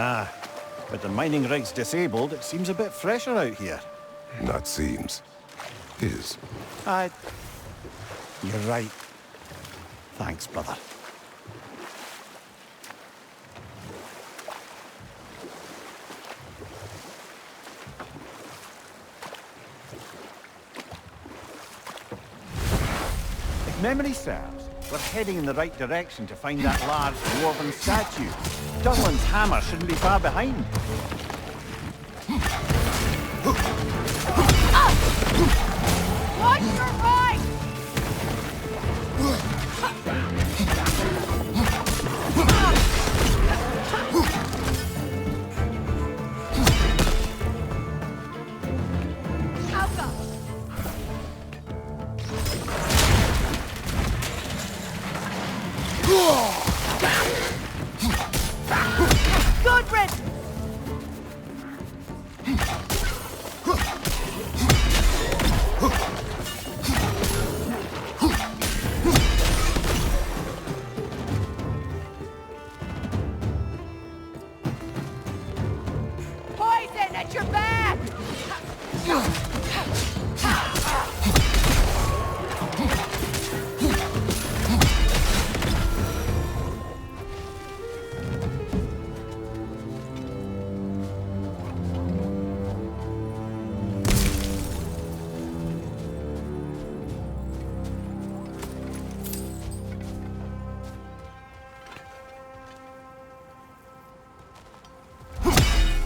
Ah, with the mining rigs disabled, it seems a bit fresher out here. Not seems. Is. You're right. Thanks, brother. If memory serves, we're heading in the right direction to find that large dwarven statue. Dunland's hammer shouldn't be far behind. Watch your right! Alka! Good riddance! Poison at your back!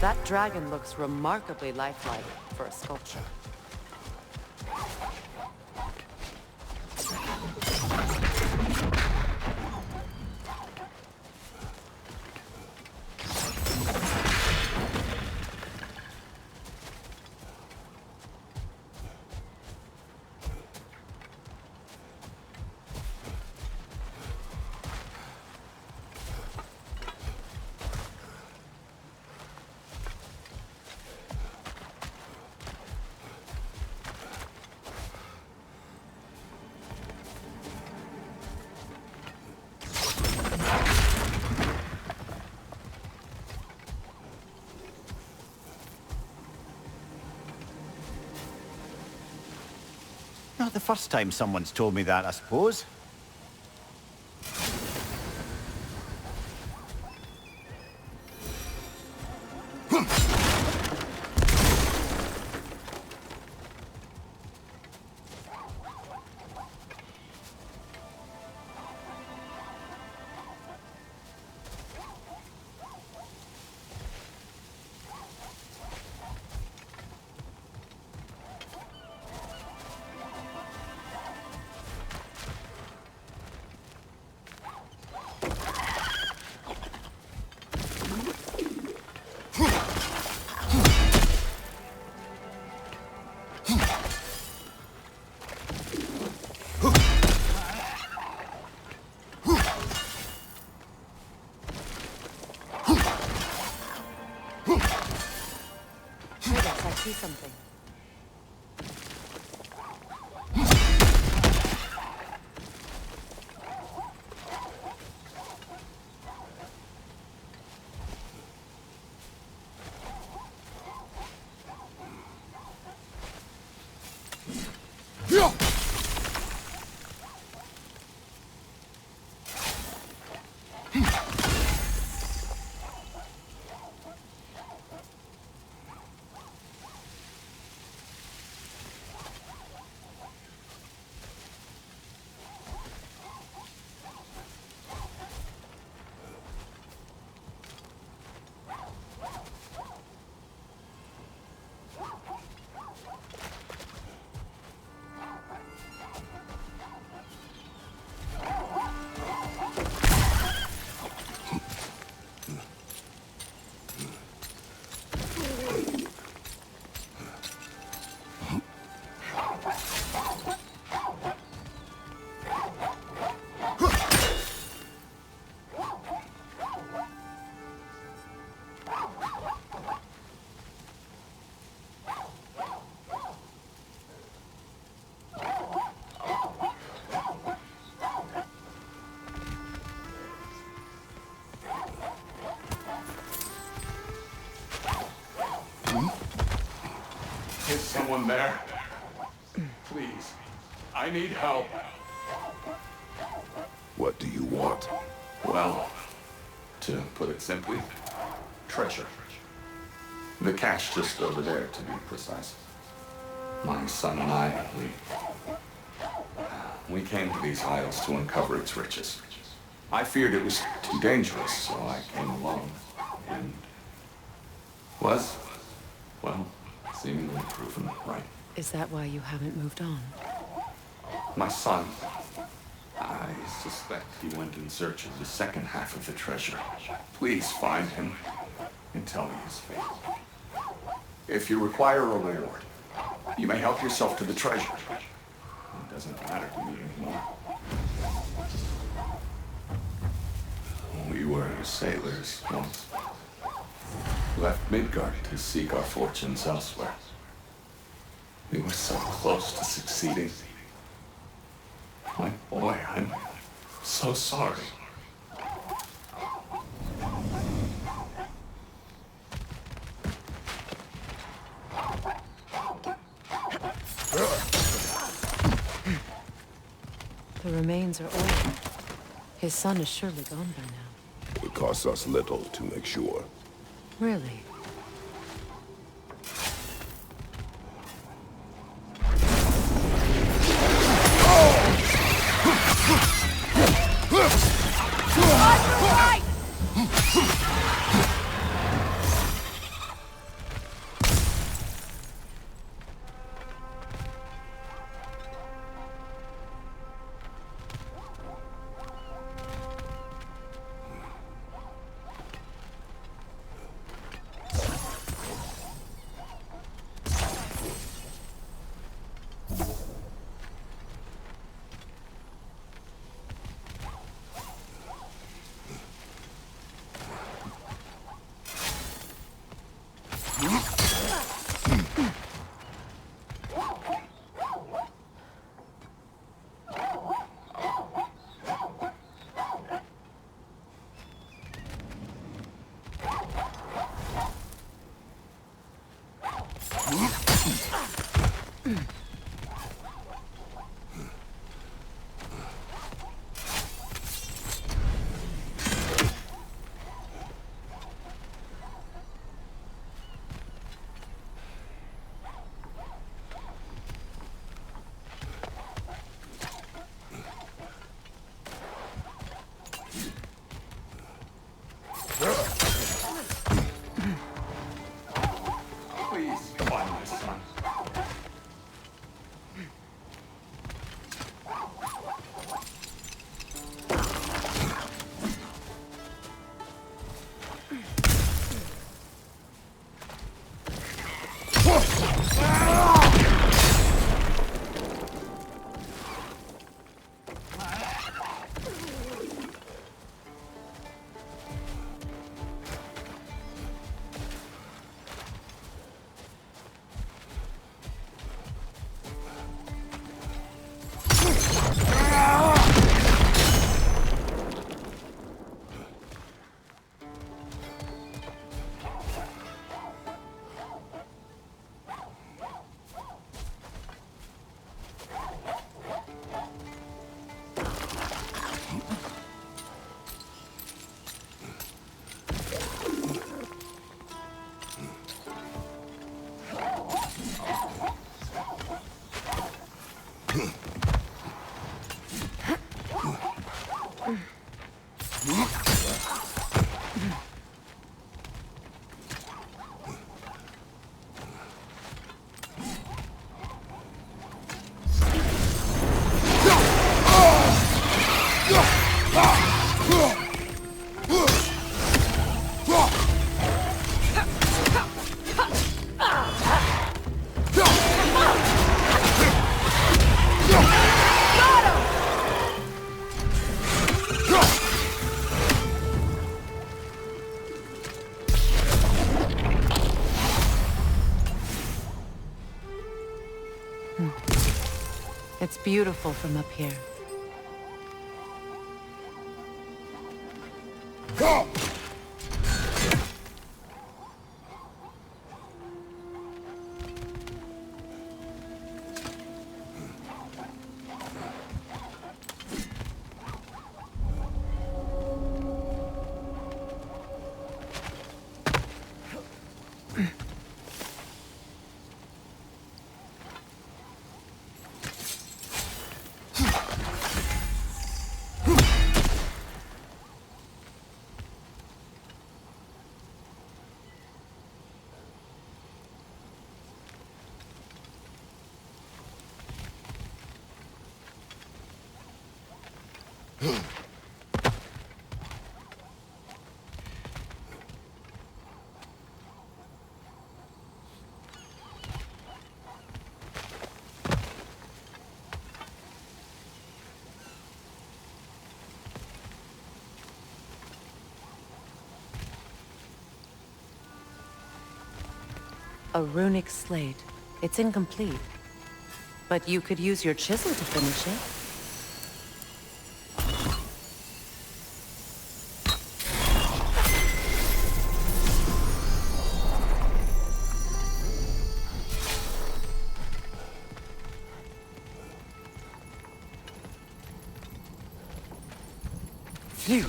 That dragon looks remarkably lifelike for a sculpture. Not the first time someone's told me that, I suppose. I see something. someone there? Please. I need help. What do you want? Well, to put it simply, treasure. The cache just over there, to be precise. My son and I, we came to these isles to uncover its riches. I feared it was too dangerous, so I came alone. And was, well, seemingly proven right. Is that why you haven't moved on? My son, I suspect he went in search of the second half of the treasure. Please find him and tell me his fate. If you require a reward, you may help yourself to the treasure. It doesn't matter to me anymore. We were sailors once. Left Midgard to seek our fortunes elsewhere. We were so close to succeeding. My boy, I'm so sorry. The remains are old. His son is surely gone by now. It costs us little to make sure. Really? Please, find my son. It's beautiful from up here. A runic slate. It's incomplete. But you could use your chisel to finish it. Phew.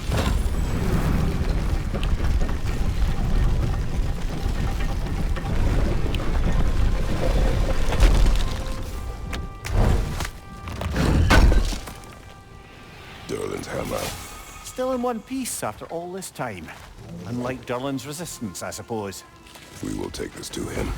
Still in one piece after all this time. Unlike Durlin's resistance, I suppose. We will take this to him.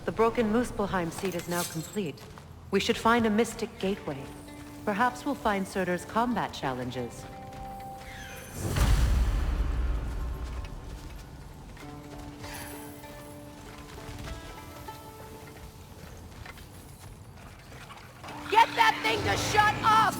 The broken Muspelheim seat is now complete. We should find a mystic gateway. Perhaps we'll find Surtur's combat challenges. Get that thing to shut up!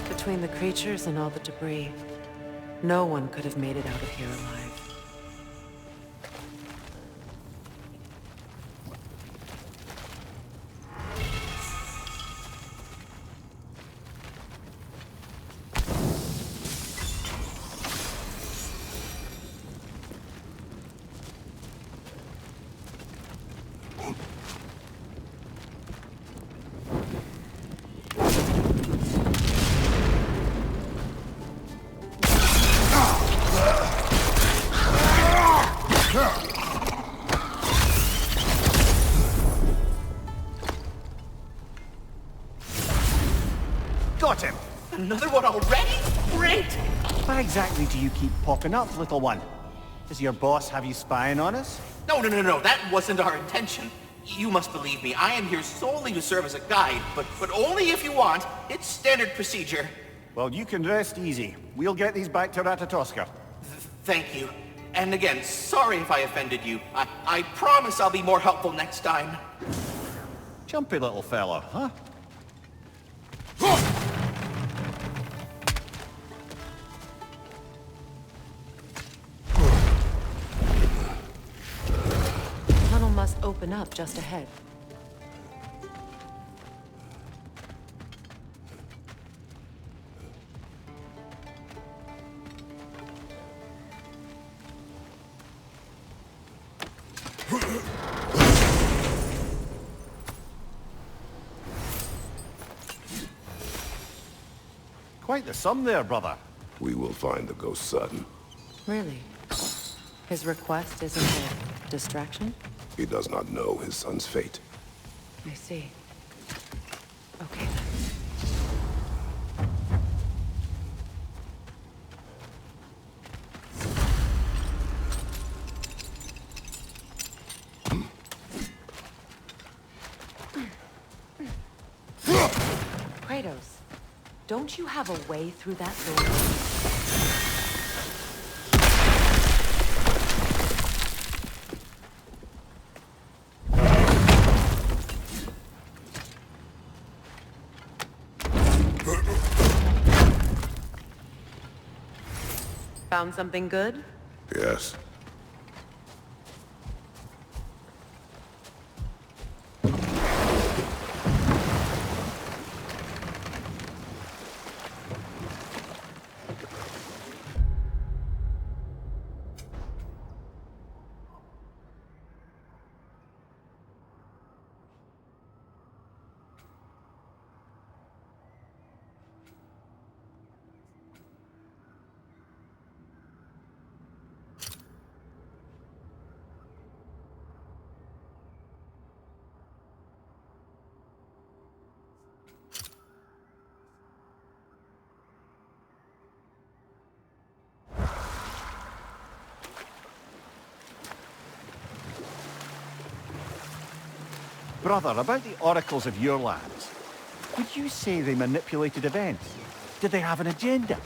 Between the creatures and all the debris, no one could have made it out of here alive. Another one already? Great! Why exactly do you keep popping up, little one? Does your boss have you spying on us? No, that wasn't our intention. You must believe me, I am here solely to serve as a guide, but only if you want. It's standard procedure. Well, you can rest easy. We'll get these back to Ratatoska. Thank you. And again, sorry if I offended you. I promise I'll be more helpful next time. Jumpy little fella, huh? The tunnel must open up just ahead. Quite the sum there, brother. We will find the ghost son. Really? His request isn't a distraction? He does not know his son's fate. I see. Okay then. Kratos, don't you have a way through that door? Found something good? Yes. Brother, about the oracles of your lands, would you say they manipulated events? Did they have an agenda?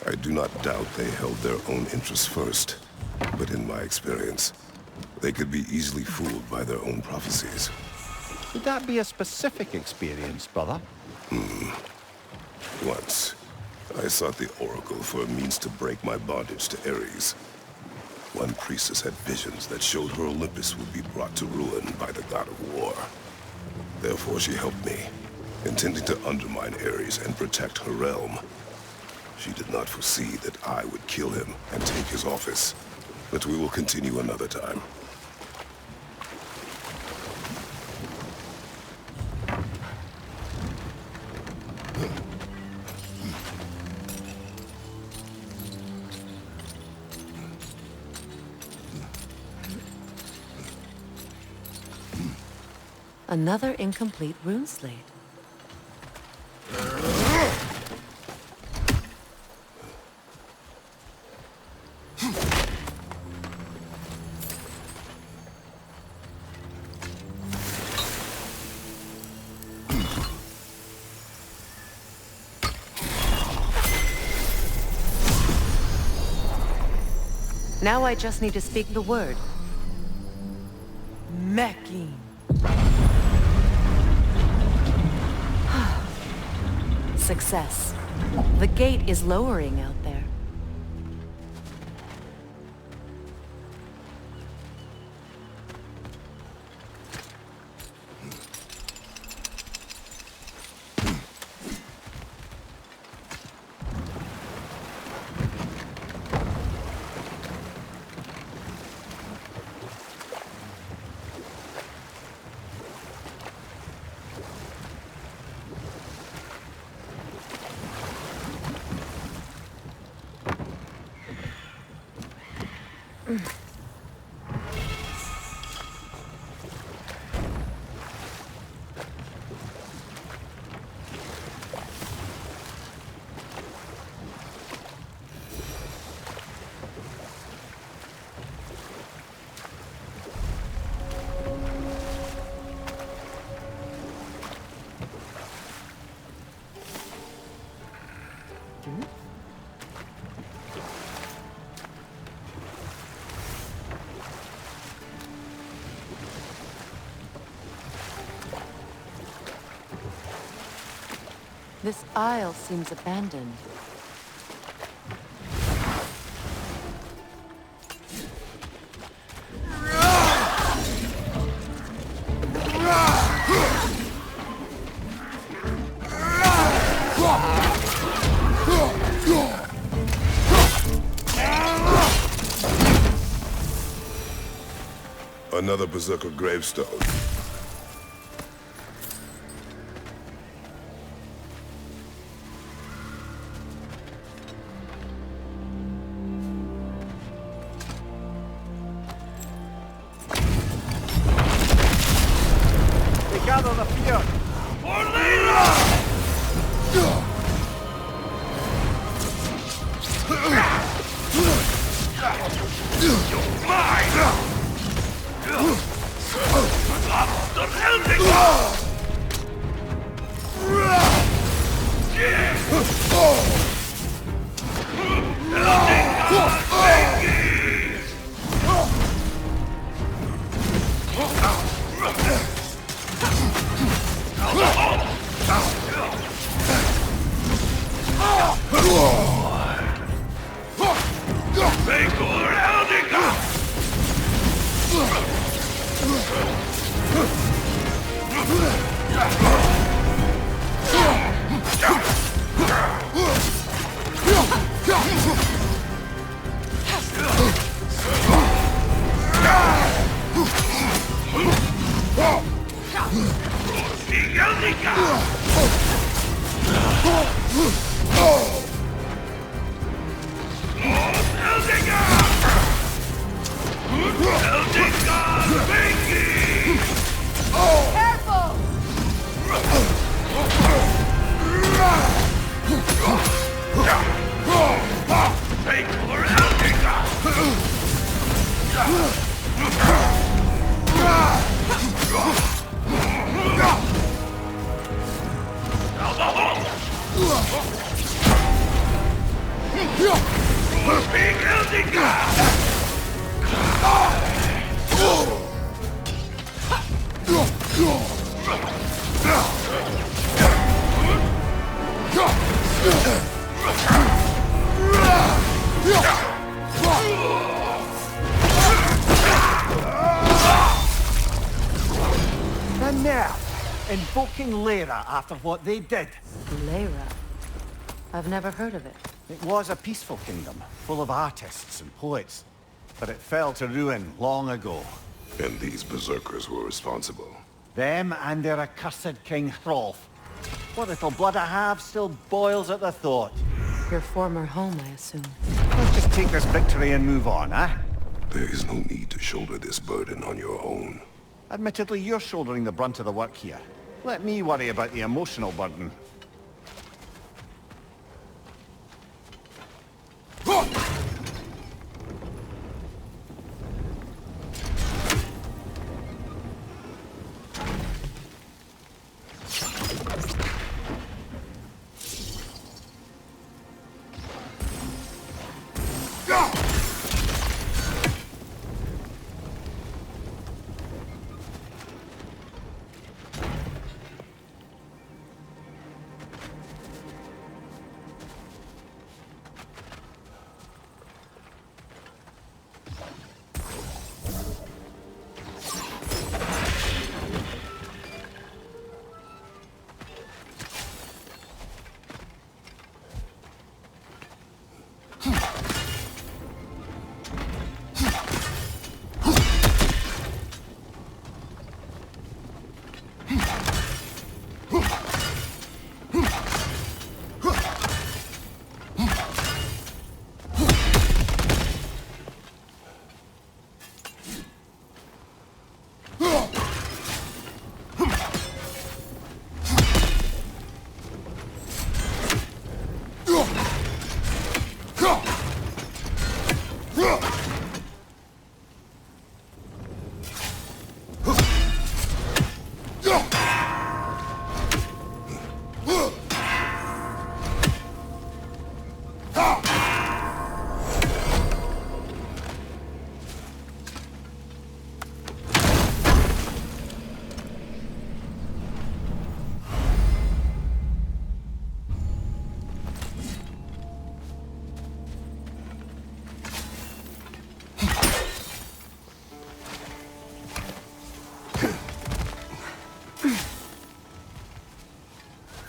I do not doubt they held their own interests first. But in my experience, they could be easily fooled by their own prophecies. Would that be a specific experience, brother? Once, I sought the Oracle for a means to break my bondage to Ares. One priestess had visions that showed her Olympus would be brought to ruin by the god of war. Therefore she helped me, intending to undermine Ares and protect her realm. She did not foresee that I would kill him and take his office. But we will continue another time. Another incomplete rune slate. Now I just need to speak the word. Mecking. Success. The gate is lowering out there. This isle seems abandoned. Another Berserker gravestone. They gather the fear. For later! You're mine! The Helldinger! Careful! Take for Helldinger! Big Helldinger! The nerve! Invoking Lyra after what they did. Lyra. I've never heard of it. It was a peaceful kingdom, full of artists and poets. But it fell to ruin long ago. And these Berserkers were responsible. Them and their accursed King Hrolf. What little blood I have still boils at the thought. Your former home, I assume. Let's just take this victory and move on, eh? There is no need to shoulder this burden on your own. Admittedly, you're shouldering the brunt of the work here. Let me worry about the emotional burden.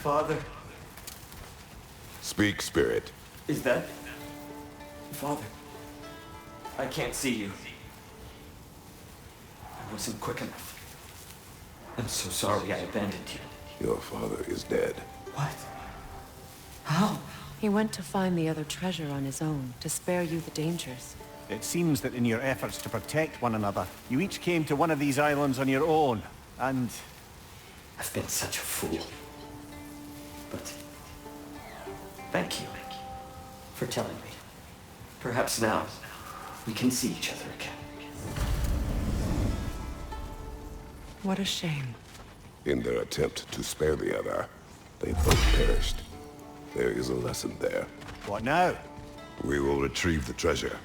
Father, Speak, spirit. is that... Father, I can't see you. I wasn't quick enough. I'm so sorry I abandoned you. Your father is dead. What? How? He went to find the other treasure on his own, to spare you the dangers. It seems that in your efforts to protect one another, you each came to one of these islands on your own, and... I've been such a fool. But... thank you for telling me. Perhaps now we can see each other again. What a shame. In their attempt to spare the other, they both perished. There is a lesson there. What now? We will retrieve the treasure,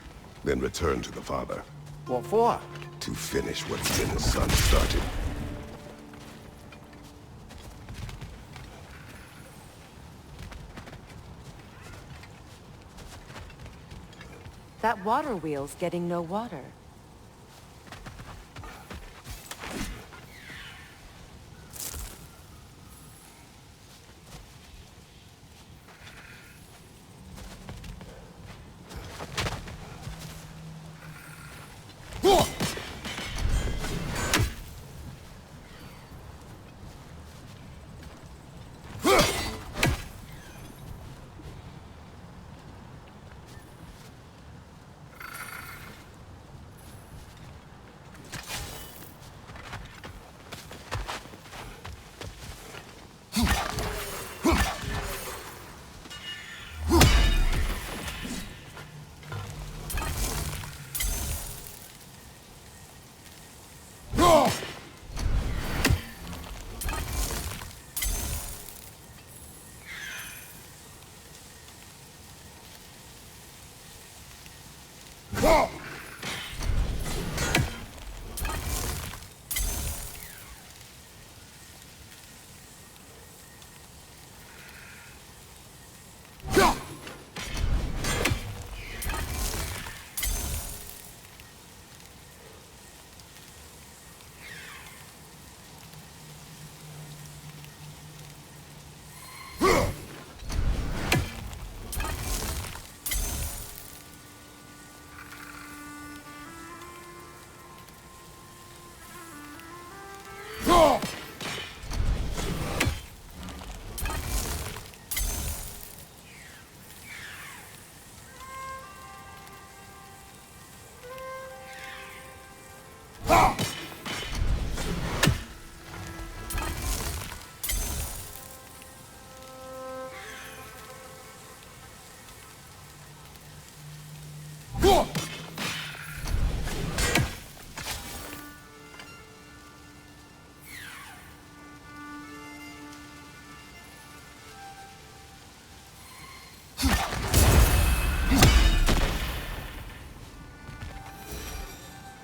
then return to the father. What for? To finish what he and his son started. That water wheel's getting no water.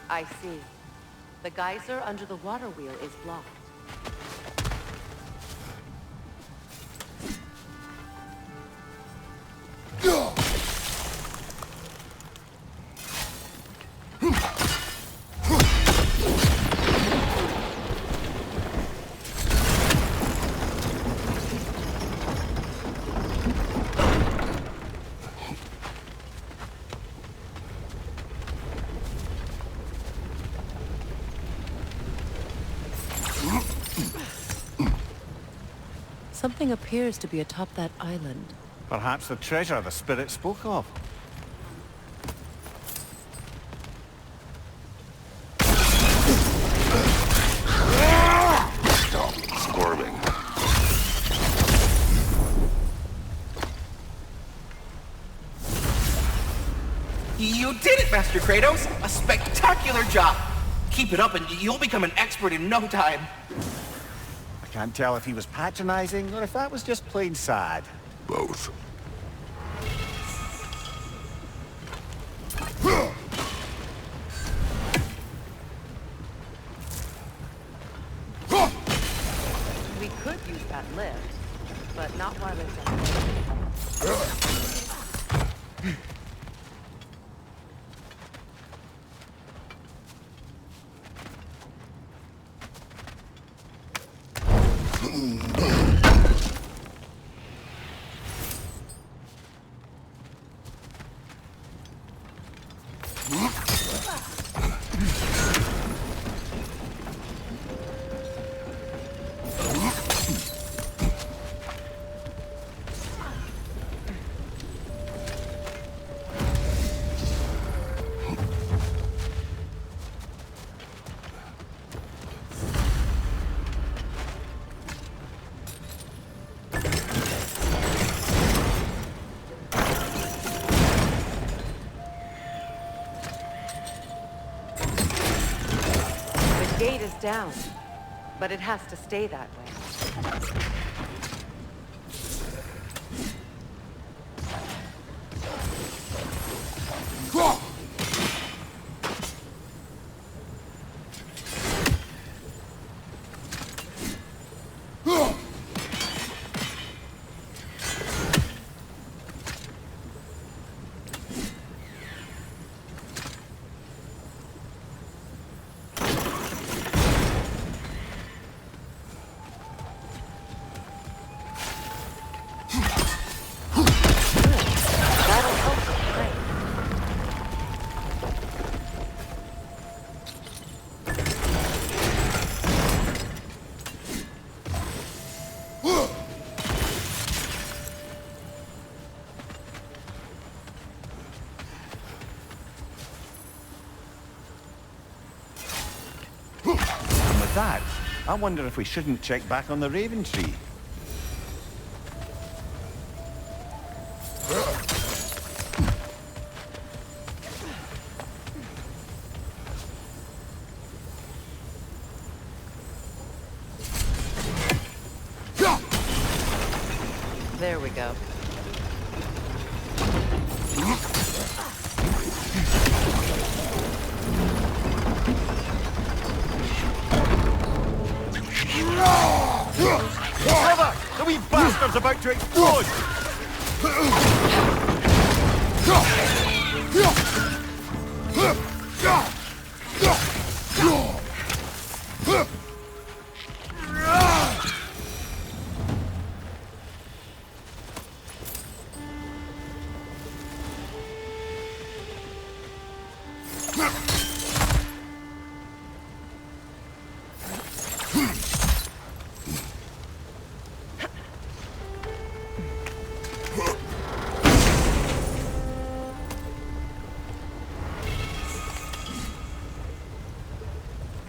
I see. The geyser under the water wheel is blocked. Something appears to be atop that island. Perhaps the treasure the spirit spoke of. Stop squirming. You did it, Master Kratos! A spectacular job! Keep it up and you'll become an expert in no time. I can't tell if he was patronizing or if that was just plain sad. Both. We could use that lift, but not while it's down, but it has to stay that way. That, I wonder if we shouldn't check back on the Raven Tree. There we go. Brother! The wee bastard's about to explode!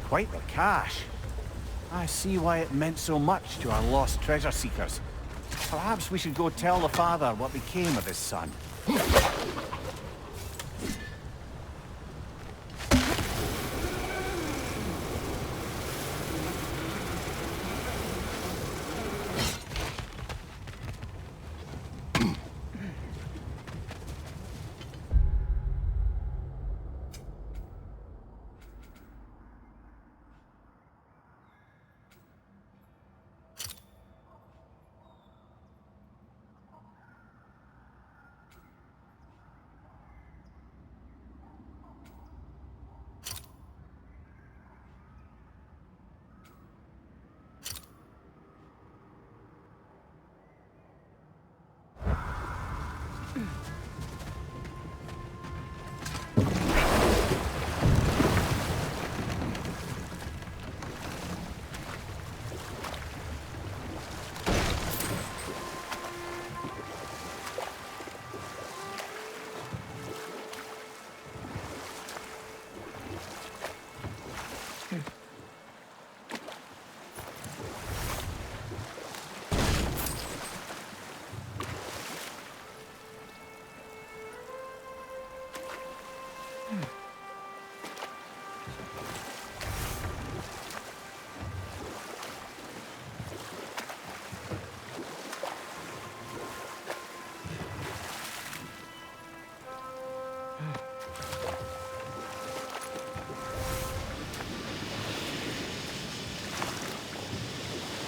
Quite the cache. I see why it meant so much to our lost treasure seekers. Perhaps we should go tell the father what became of his son.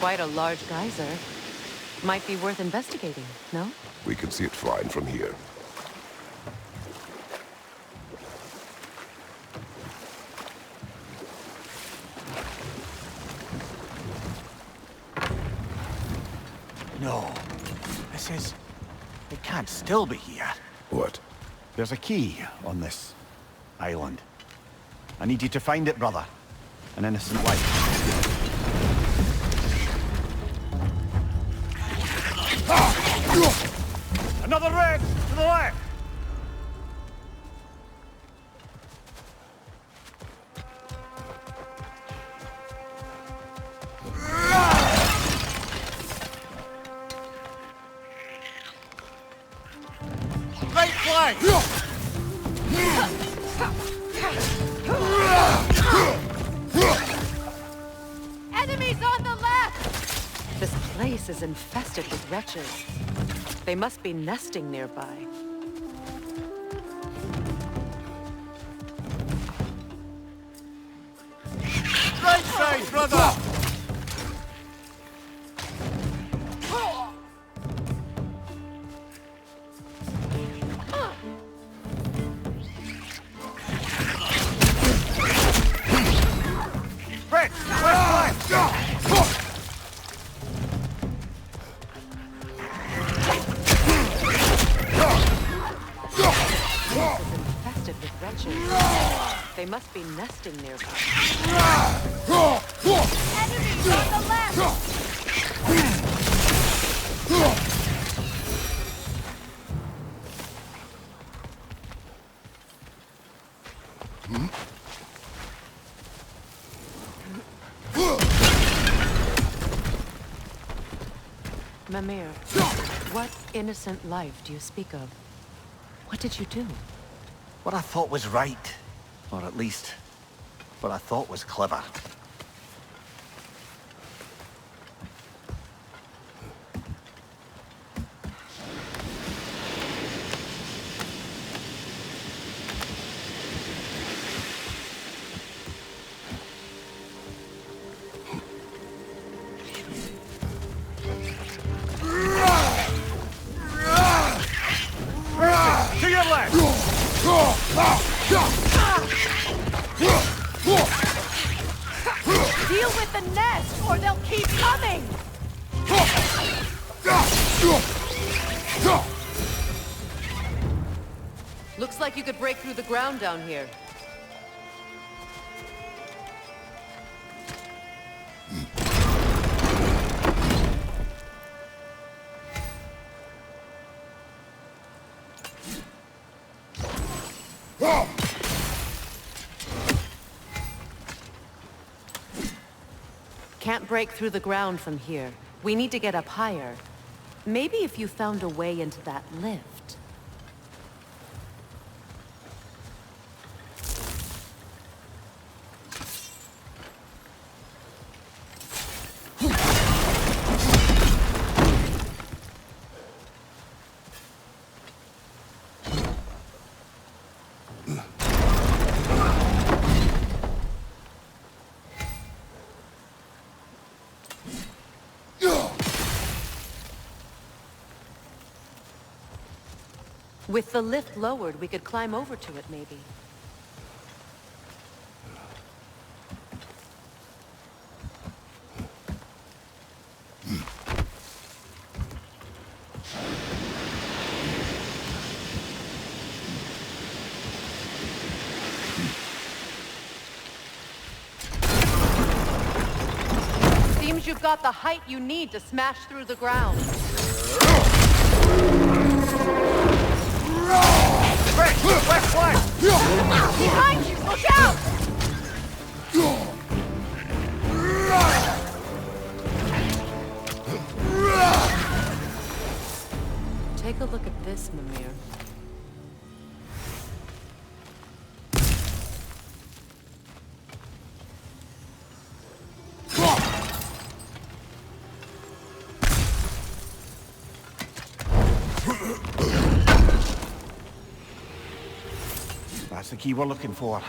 Quite a large geyser. Might be worth investigating, no? We can see it fine from here. No. It can't still be here. What? There's a key on this island. I need you to find it, brother. An innocent life. Another red to the left! Right flank! Enemies on the left! This place is infested with wretches. They must be nesting nearby. Right side, brother! Brett, left flank! Infested with wretches. They must be nesting nearby. Enemies on the left! Mimir, what innocent life do you speak of? What did you do? What I thought was right. Or at least, what I thought was clever. To your left! Deal with the nest, or they'll keep coming! Looks like you could break through the ground down here. Can't break through the ground from here. We need to get up higher. Maybe if you found a way into that lift. With the lift lowered, we could climb over to it, maybe. Seems you've got the height you need to smash through the ground. Left flank! Behind you! Look out! Take a look at this, Mimir. That's the key we're looking for.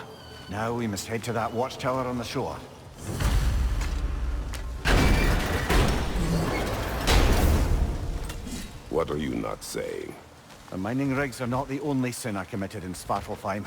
Now we must head to that watchtower on the shore. What are you not saying? The mining rigs are not the only sin I committed in Svartalfheim.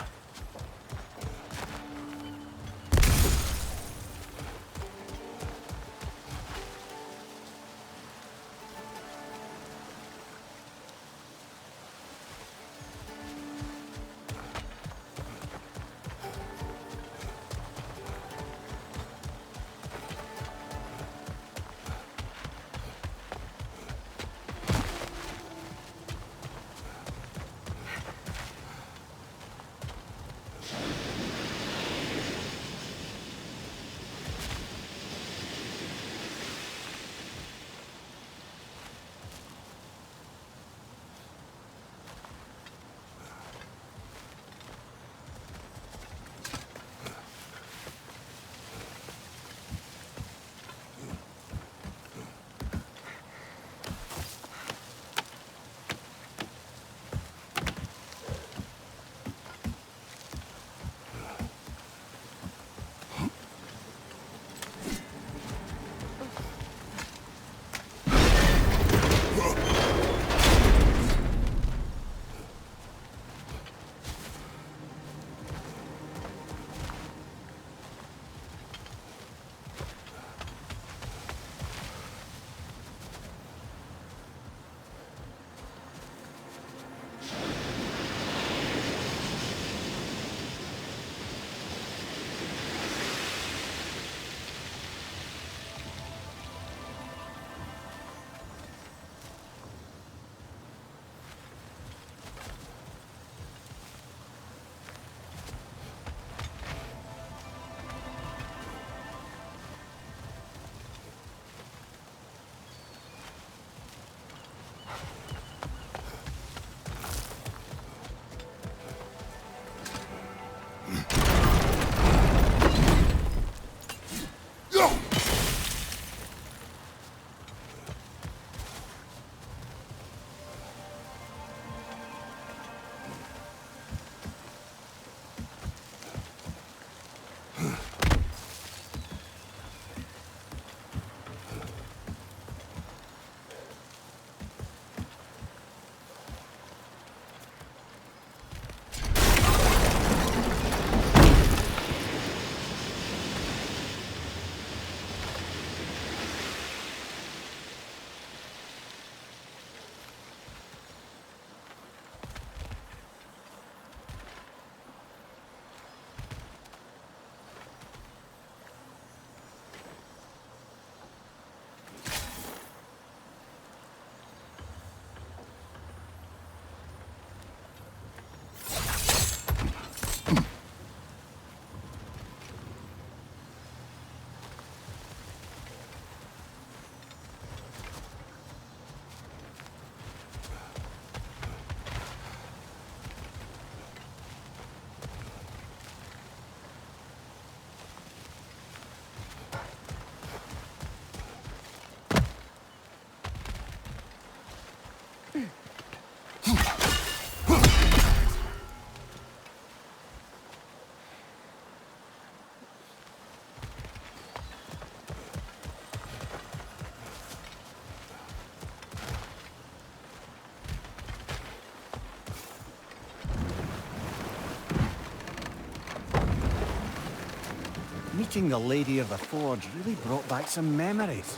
Meeting the Lady of the Forge really brought back some memories.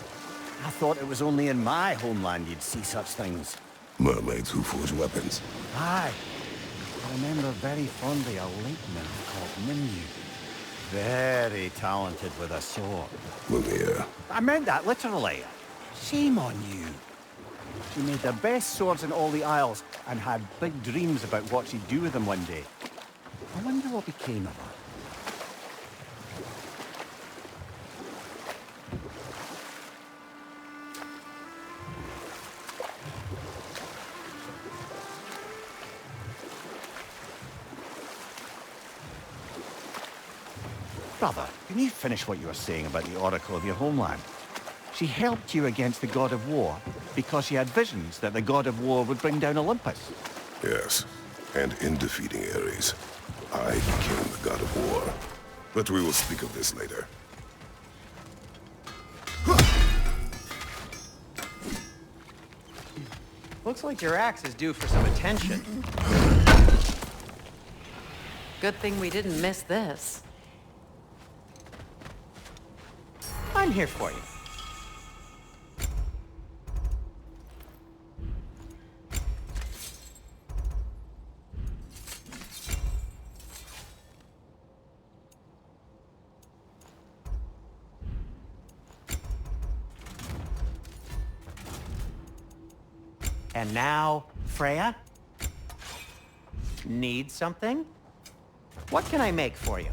I thought it was only in my homeland you'd see such things. Mermaids who forge weapons. Aye. I remember very fondly a lake nymph called Nimue. Very talented with a sword. Mimir. I meant that literally. Shame on you. She made the best swords in all the Isles and had big dreams about what she'd do with them one day. I wonder what became of her. Brother, can you finish what you were saying about the Oracle of your homeland? She helped you against the God of War because she had visions that the God of War would bring down Olympus. Yes, and in defeating Ares, I became the god of war. But we will speak of this later. Looks like your axe is due for some attention. Good thing we didn't miss this. I'm here for you. And now, Freya? Need something? What can I make for you?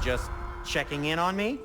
Just checking in on me?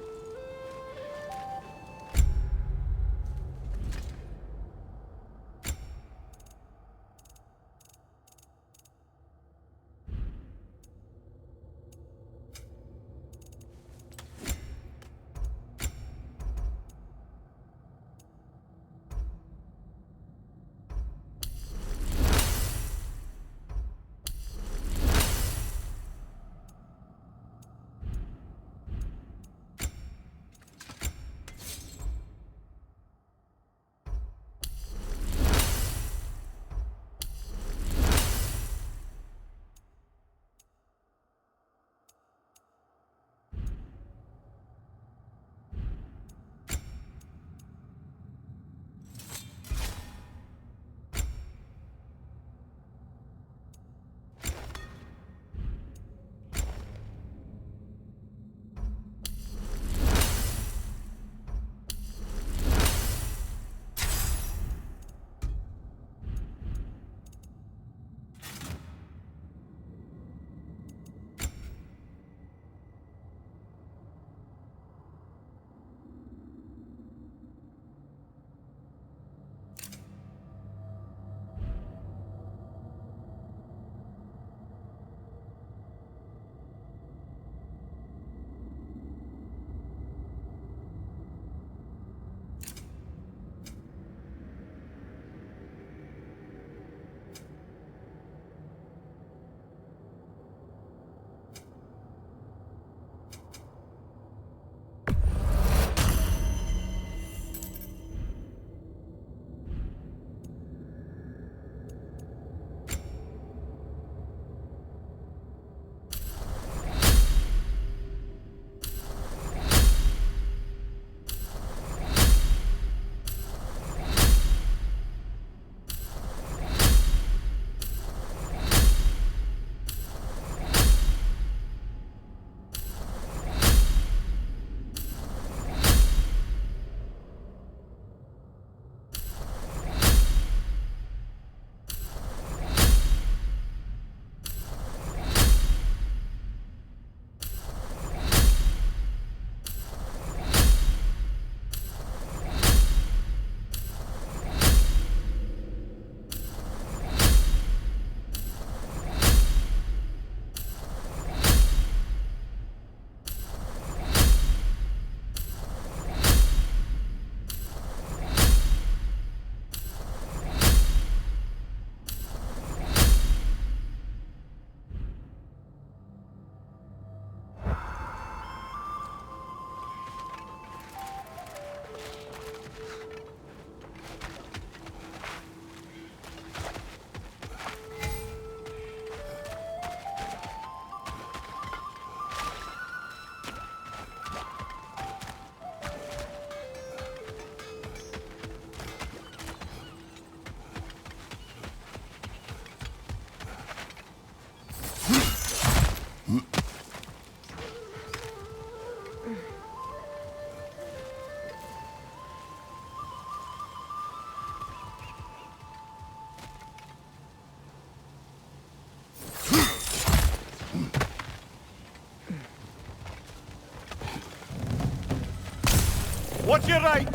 What's your right?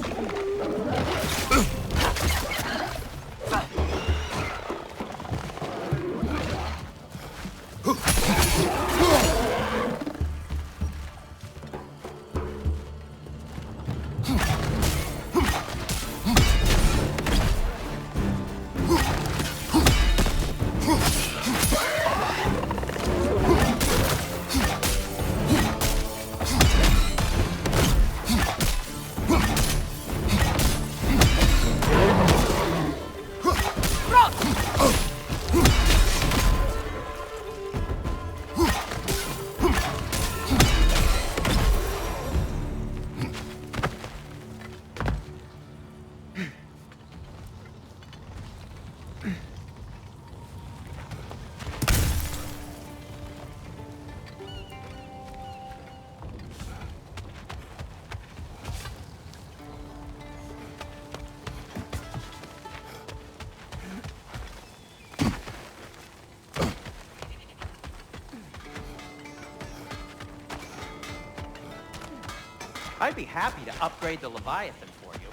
I'd be happy to upgrade the Leviathan for you.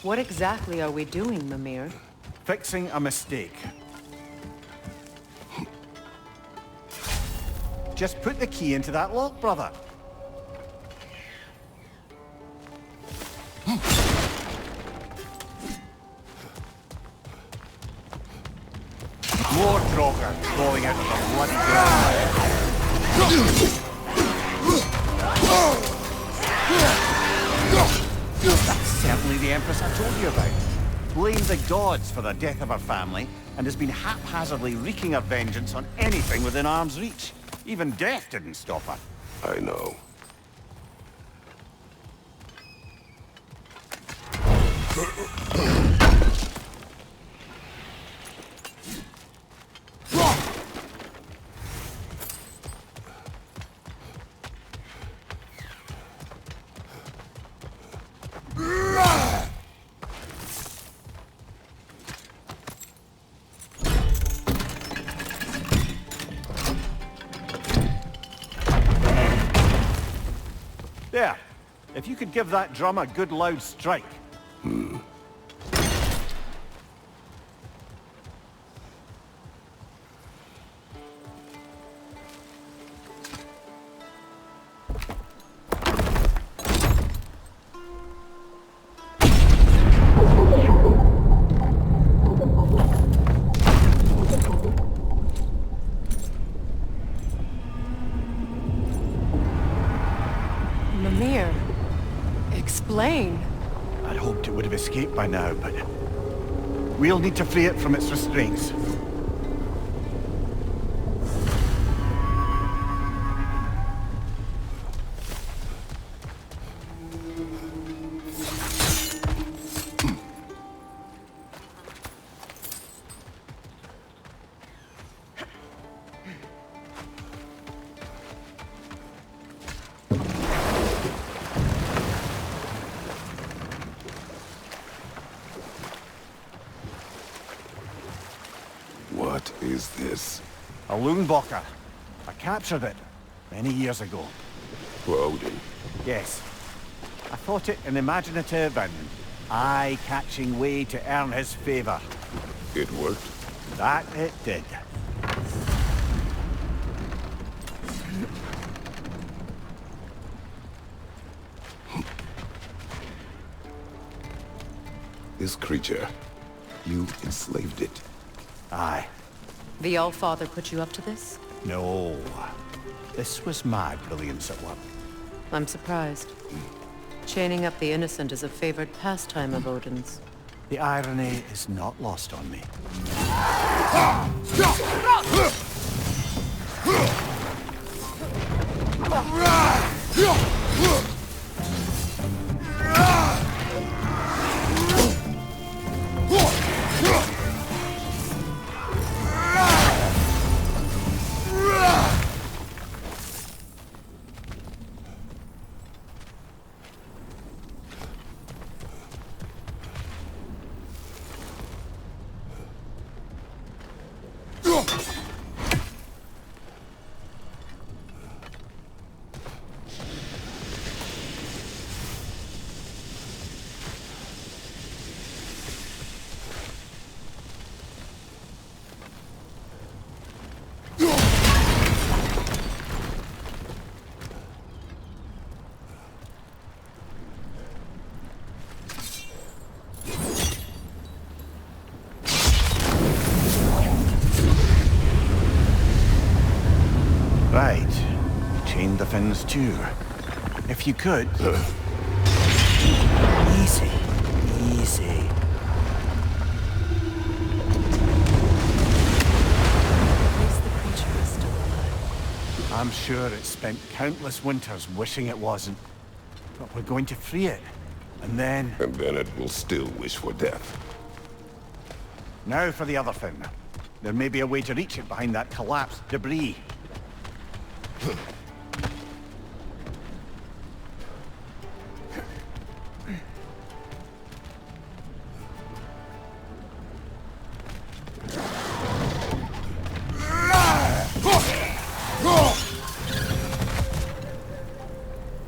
What exactly are we doing, Mimir? Fixing a mistake. Just put the key into that lock, brother. More Draugr crawling out of the bloody ground. That's certainly the Empress I told you about. Blamed the gods for the death of her family, and has been haphazardly wreaking her vengeance on anything within arm's reach. Even death didn't stop her. I know. There. If you could give that drum a good loud strike. Mimir, explain. I'd hoped it would have escaped by now, but we'll need to free it from its restraints. What is this? A Loonbocker. I captured it many years ago. For Odin. Yes. I thought it an imaginative and eye-catching way to earn his favor. It worked? That it did. This creature, you enslaved it. Aye. The All-Father put you up to this? No. This was my brilliance at work. I'm surprised. Chaining up the innocent is a favored pastime of Odin's. The irony is not lost on me. Right. Chain the fins too. If you could... Easy. Easy. At least the creature is still alive. I'm sure it spent countless winters wishing it wasn't. But we're going to free it. And then... And then it will still wish for death. Now for the other fin. There may be a way to reach it behind that collapsed debris.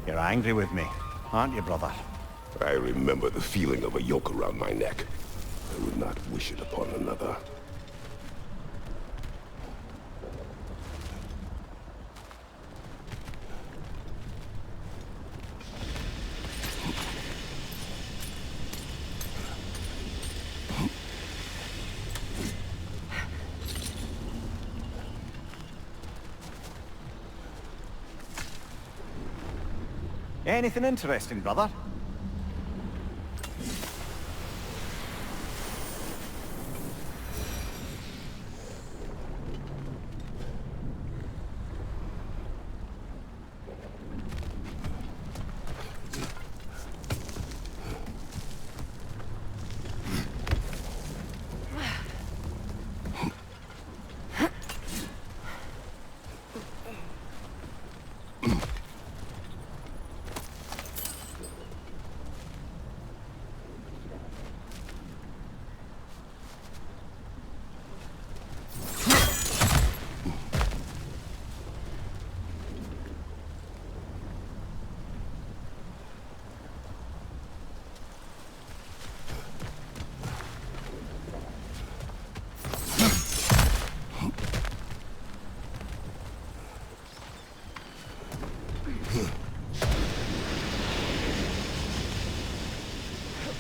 You're angry with me, aren't you, brother? I remember the feeling of a yoke around my neck. I would not wish it upon another. Anything interesting, brother?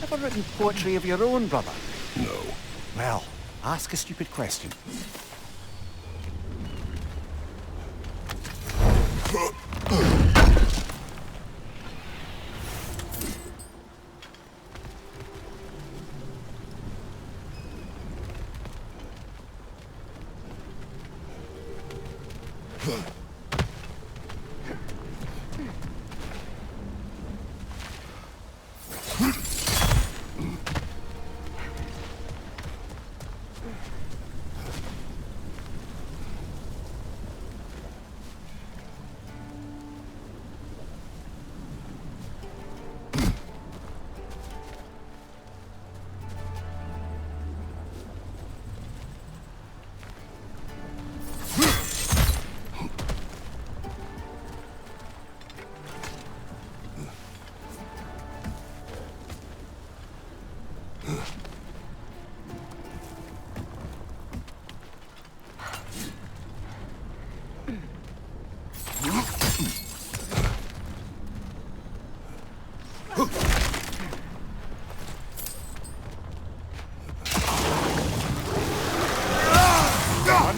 Ever written poetry of your own, brother? No. Well, ask a stupid question.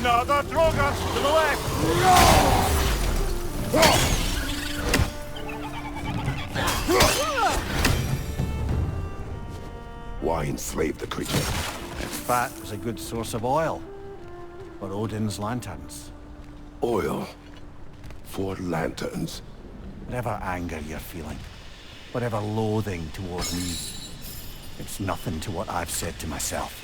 Another Drogas to the left! Why enslave the creature? Its fat was a good source of oil for Odin's lanterns. Oil. 4 lanterns? Whatever anger you're feeling, whatever loathing towards me, it's nothing to what I've said to myself.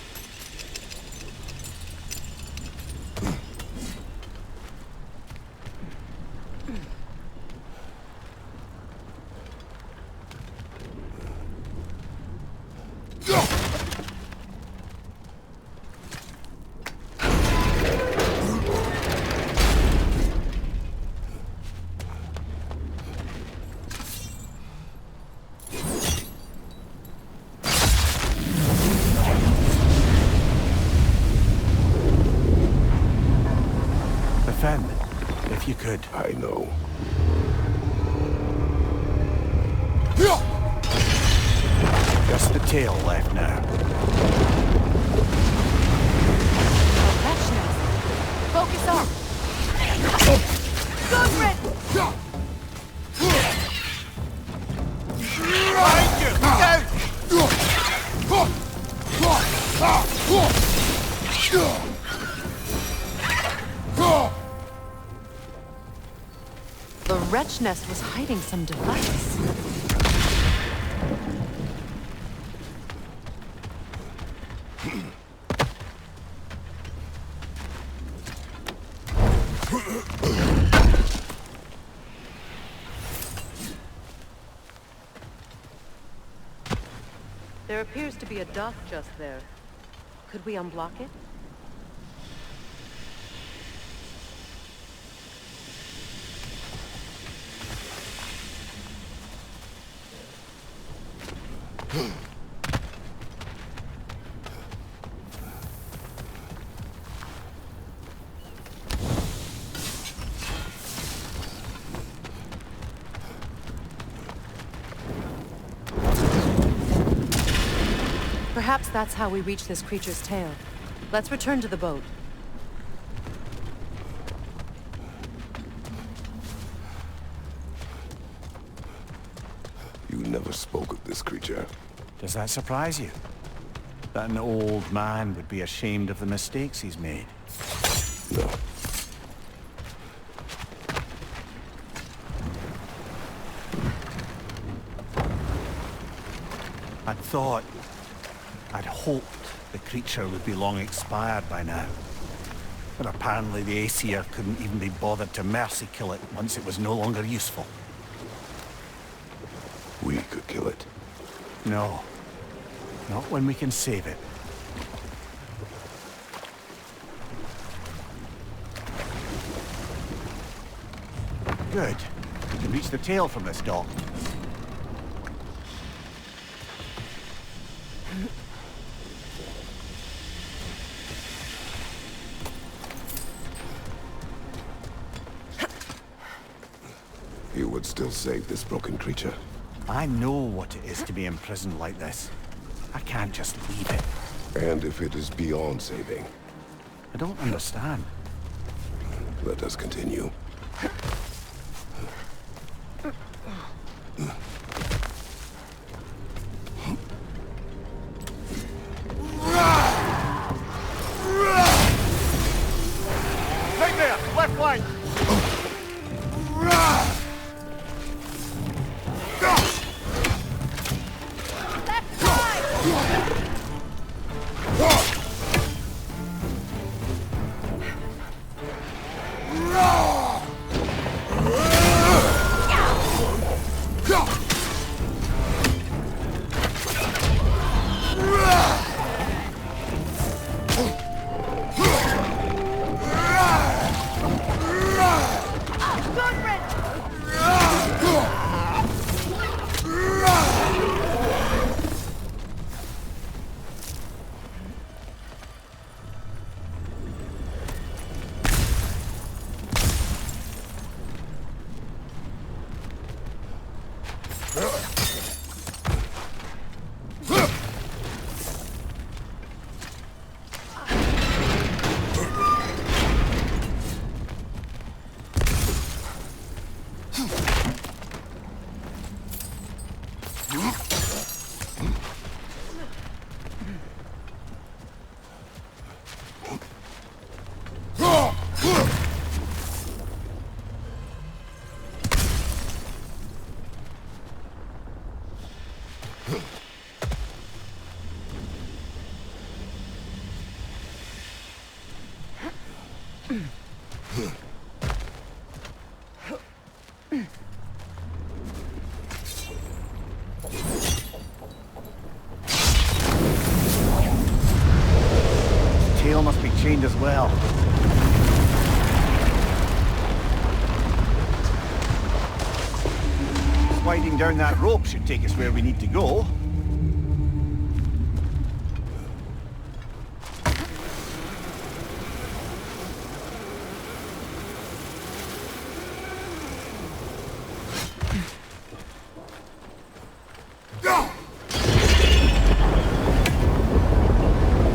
If you could. I know. Just the tail left now. Focus on. Good, Behind you! Down! The wretch nest was hiding some device. There appears to be a dock just there. Could we unblock it? Perhaps that's how we reach this creature's tail. Let's return to the boat. You never spoke of this creature. Does that surprise you? That an old man would be ashamed of the mistakes he's made? No. I'd hoped the creature would be long expired by now. But apparently the Aesir couldn't even be bothered to mercy kill it once it was no longer useful. We could kill it. No. Not when we can save it. Good. We can reach the tail from this dock. You would still save this broken creature? I know what it is to be imprisoned like this. I can't just leave it. And if it is beyond saving? I don't understand. Let us continue. Right there! Left flank! well. Sliding down that rope should take us where we need to go.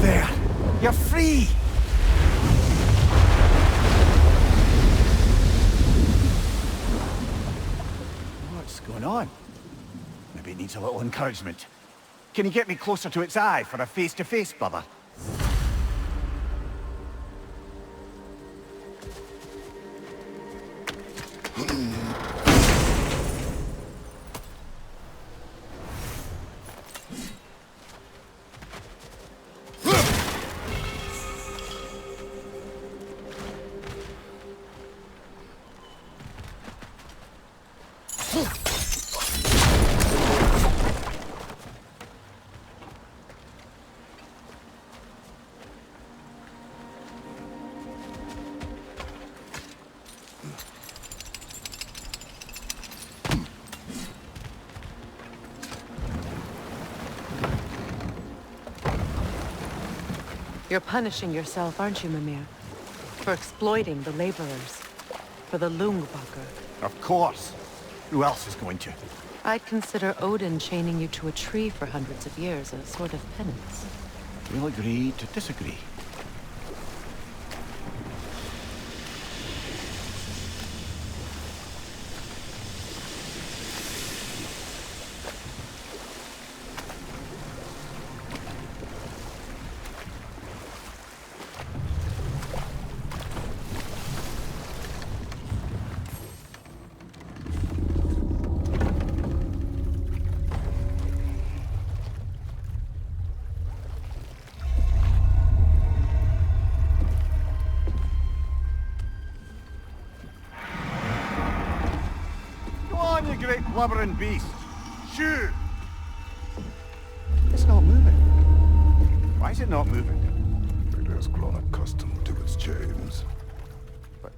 There! You're free! What's going on? Maybe it needs a little encouragement. Can you get me closer to its eye for a face-to-face, brother? You're punishing yourself, aren't you, Mimir? For exploiting the laborers. For the Lungbacher. Of course. Who else is going to? I'd consider Odin chaining you to a tree for hundreds of years a sort of penance. We'll agree to disagree. You great blubbering beast! Shoot! It's not moving. Why is it not moving? It has grown accustomed to its chains. But...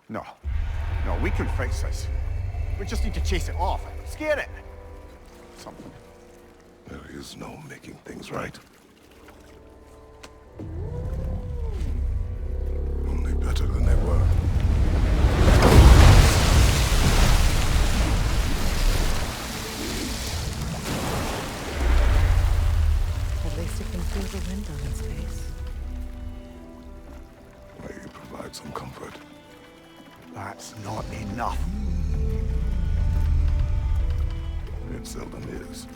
No. No, we can fix this. We just need to chase it off. Scare it. Something. There is no making things right. Only better than they were. At least it can feel the wind on its face. May provide some comfort. That's not enough. It seldom is.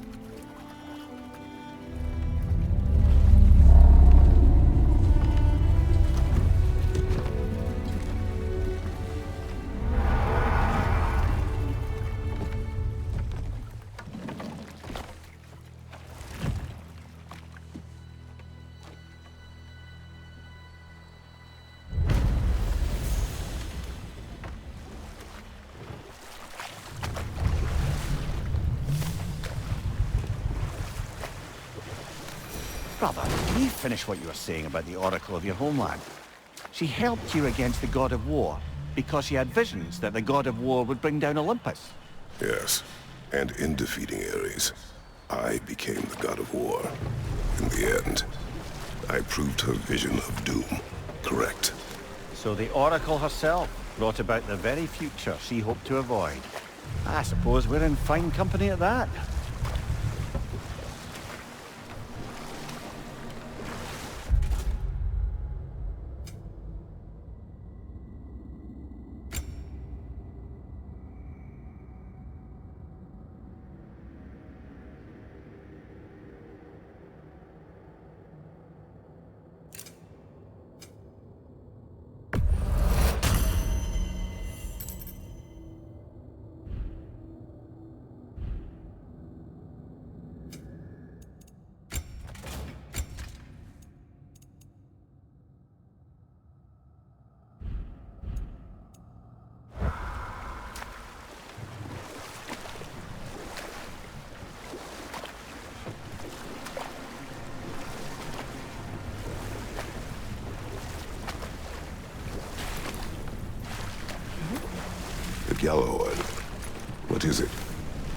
Brother, can you finish what you were saying about the Oracle of your homeland? She helped you against the God of War because she had visions that the God of War would bring down Olympus. Yes, and in defeating Ares, I became the god of war. In the end, I proved her vision of doom correct. So the Oracle herself brought about the very future she hoped to avoid. I suppose we're in fine company at that. Gjallarhorn. What is it?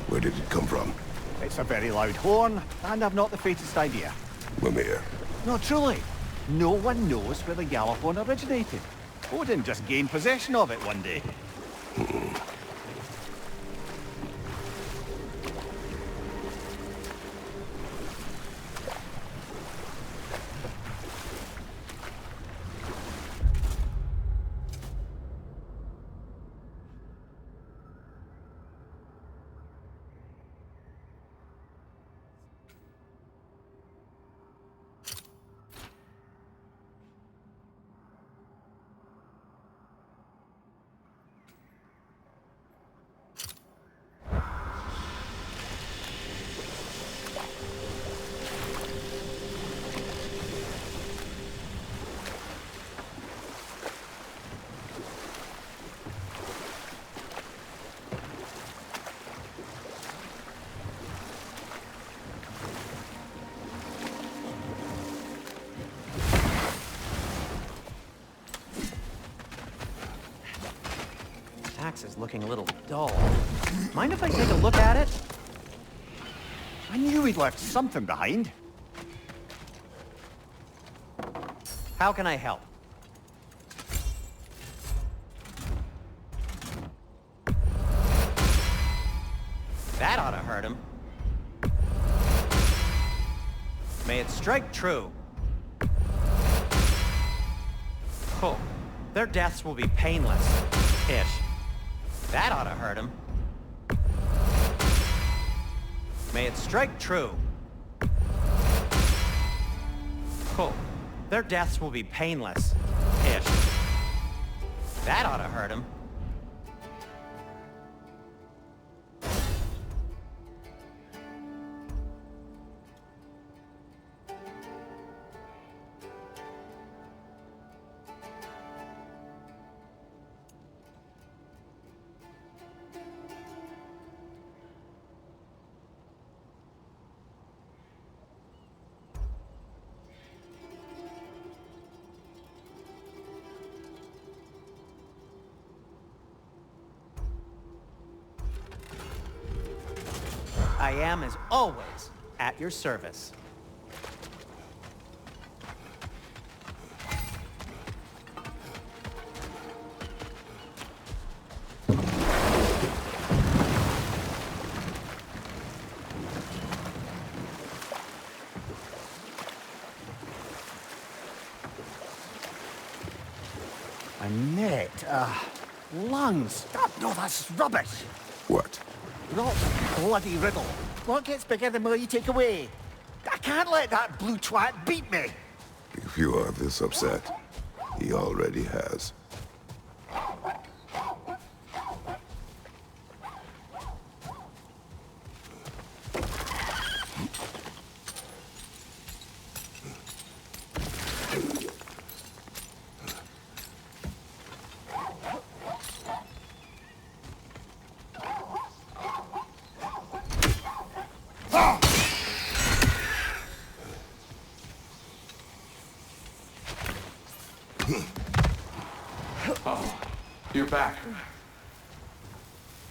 Where did it come from? It's a very loud horn, and I've not the faintest idea. Mimir. No, truly. No one knows where the Gjallarhorn originated. Odin just gained possession of it one day. Is looking a little dull. Mind if I take a look at it? I knew he'd left something behind. How can I help? That ought to hurt him. May it strike true. Oh, their deaths will be painless-ish. That ought to hurt him. May it strike true. Oh, their deaths will be painless-ish. That ought to hurt him. I am, as always, at your service. A net, lungs. Oh, no, that's rubbish. What? Rot's a bloody riddle. What gets bigger the more you take away? I can't let that blue twat beat me. If you are this upset, he already has. Oh, you're back.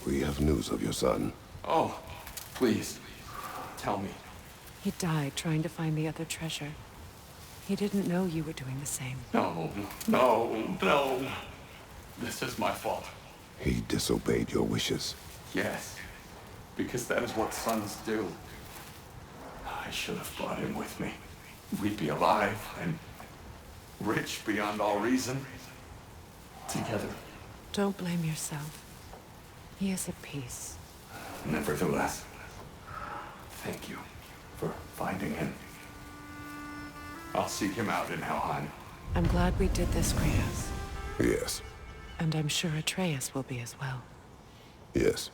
We have news of your son. Oh, please, tell me. He died trying to find the other treasure. He didn't know you were doing the same. No, no, no. This is my fault. He disobeyed your wishes. Yes, because that is what sons do. I should have brought him with me. We'd be alive and rich beyond all reason. Together. Don't blame yourself. He is at peace. Nevertheless, thank you for finding him. I'll seek him out in Helheim. I'm glad we did this, Kratos. Yes. And I'm sure Atreus will be as well. Yes.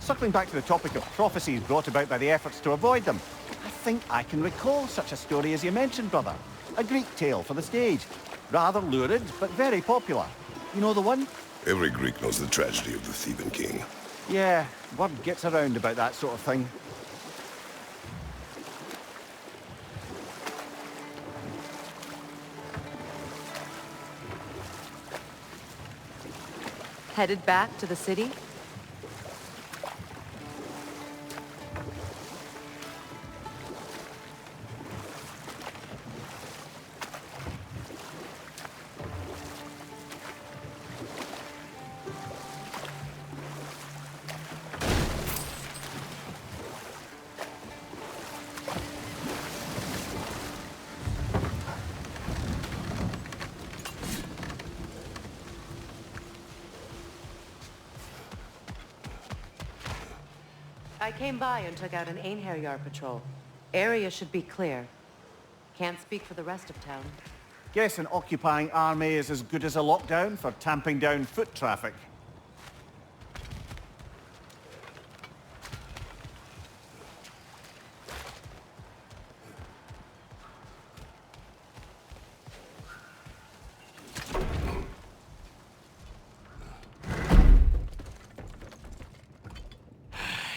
Circling back to the topic of prophecies brought about by the efforts to avoid them, I think I can recall such a story as you mentioned, brother. A Greek tale for the stage. Rather lurid, but very popular. You know the one? Every Greek knows the tragedy of the Theban king. Yeah, word gets around about that sort of thing. Headed back to the city? I came by and took out an Einherjar patrol. Area should be clear. Can't speak for the rest of town. Guess an occupying army is as good as a lockdown for tamping down foot traffic.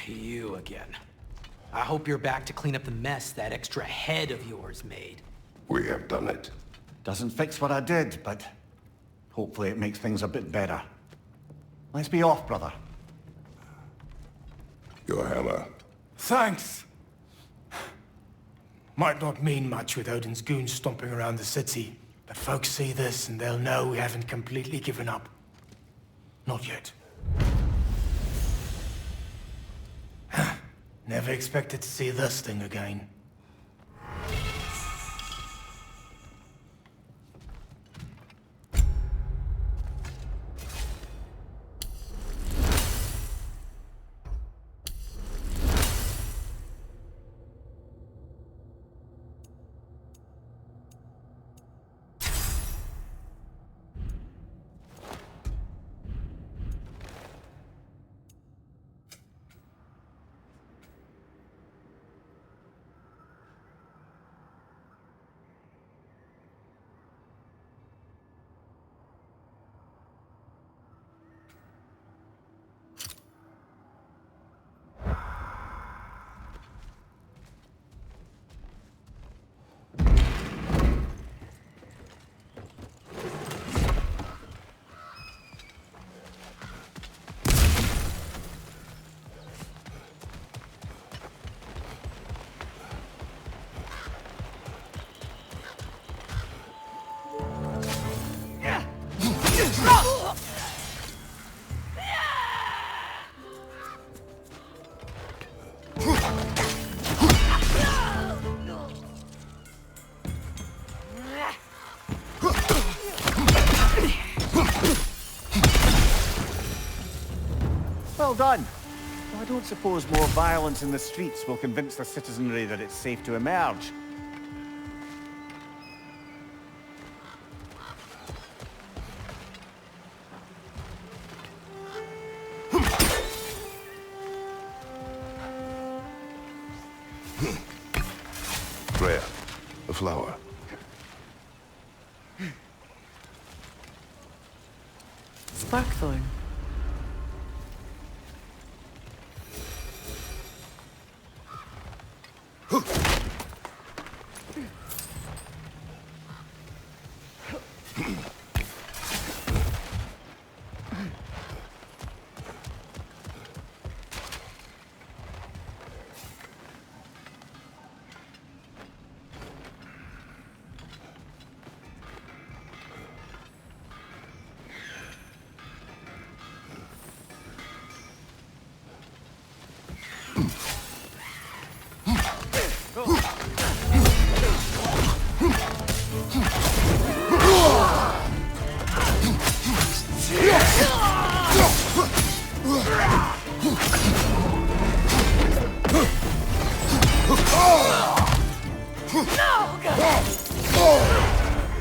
You again. I hope you're back to clean up the mess that extra head of yours made. We have done it. Doesn't fix what I did, but hopefully it makes things a bit better. Let's be off, brother. Your hammer. Thanks. Might not mean much with Odin's goons stomping around the city, but folks see this and they'll know we haven't completely given up. Not yet. Never expected to see this thing again. Well done. Though I don't suppose more violence in the streets will convince the citizenry that it's safe to emerge. Freya, a flower. Sparkthorn.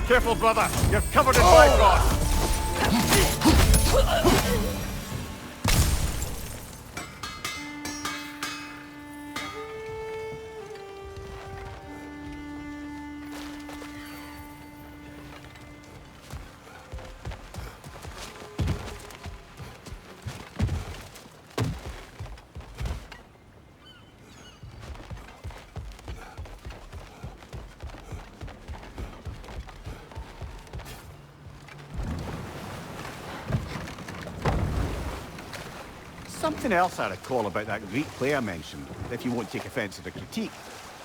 Careful, brother. You're covered in Bifrost. Something else I recall about that Greek play I mentioned, if you won't take offence at the critique.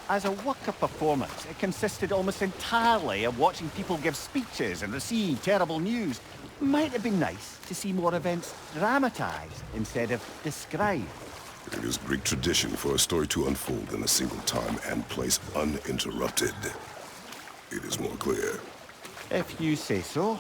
As a work of performance, it consisted almost entirely of watching people give speeches and receive terrible news. Might have been nice to see more events dramatised instead of described. It is Greek tradition for a story to unfold in a single time and place uninterrupted. It is more clear. If you say so.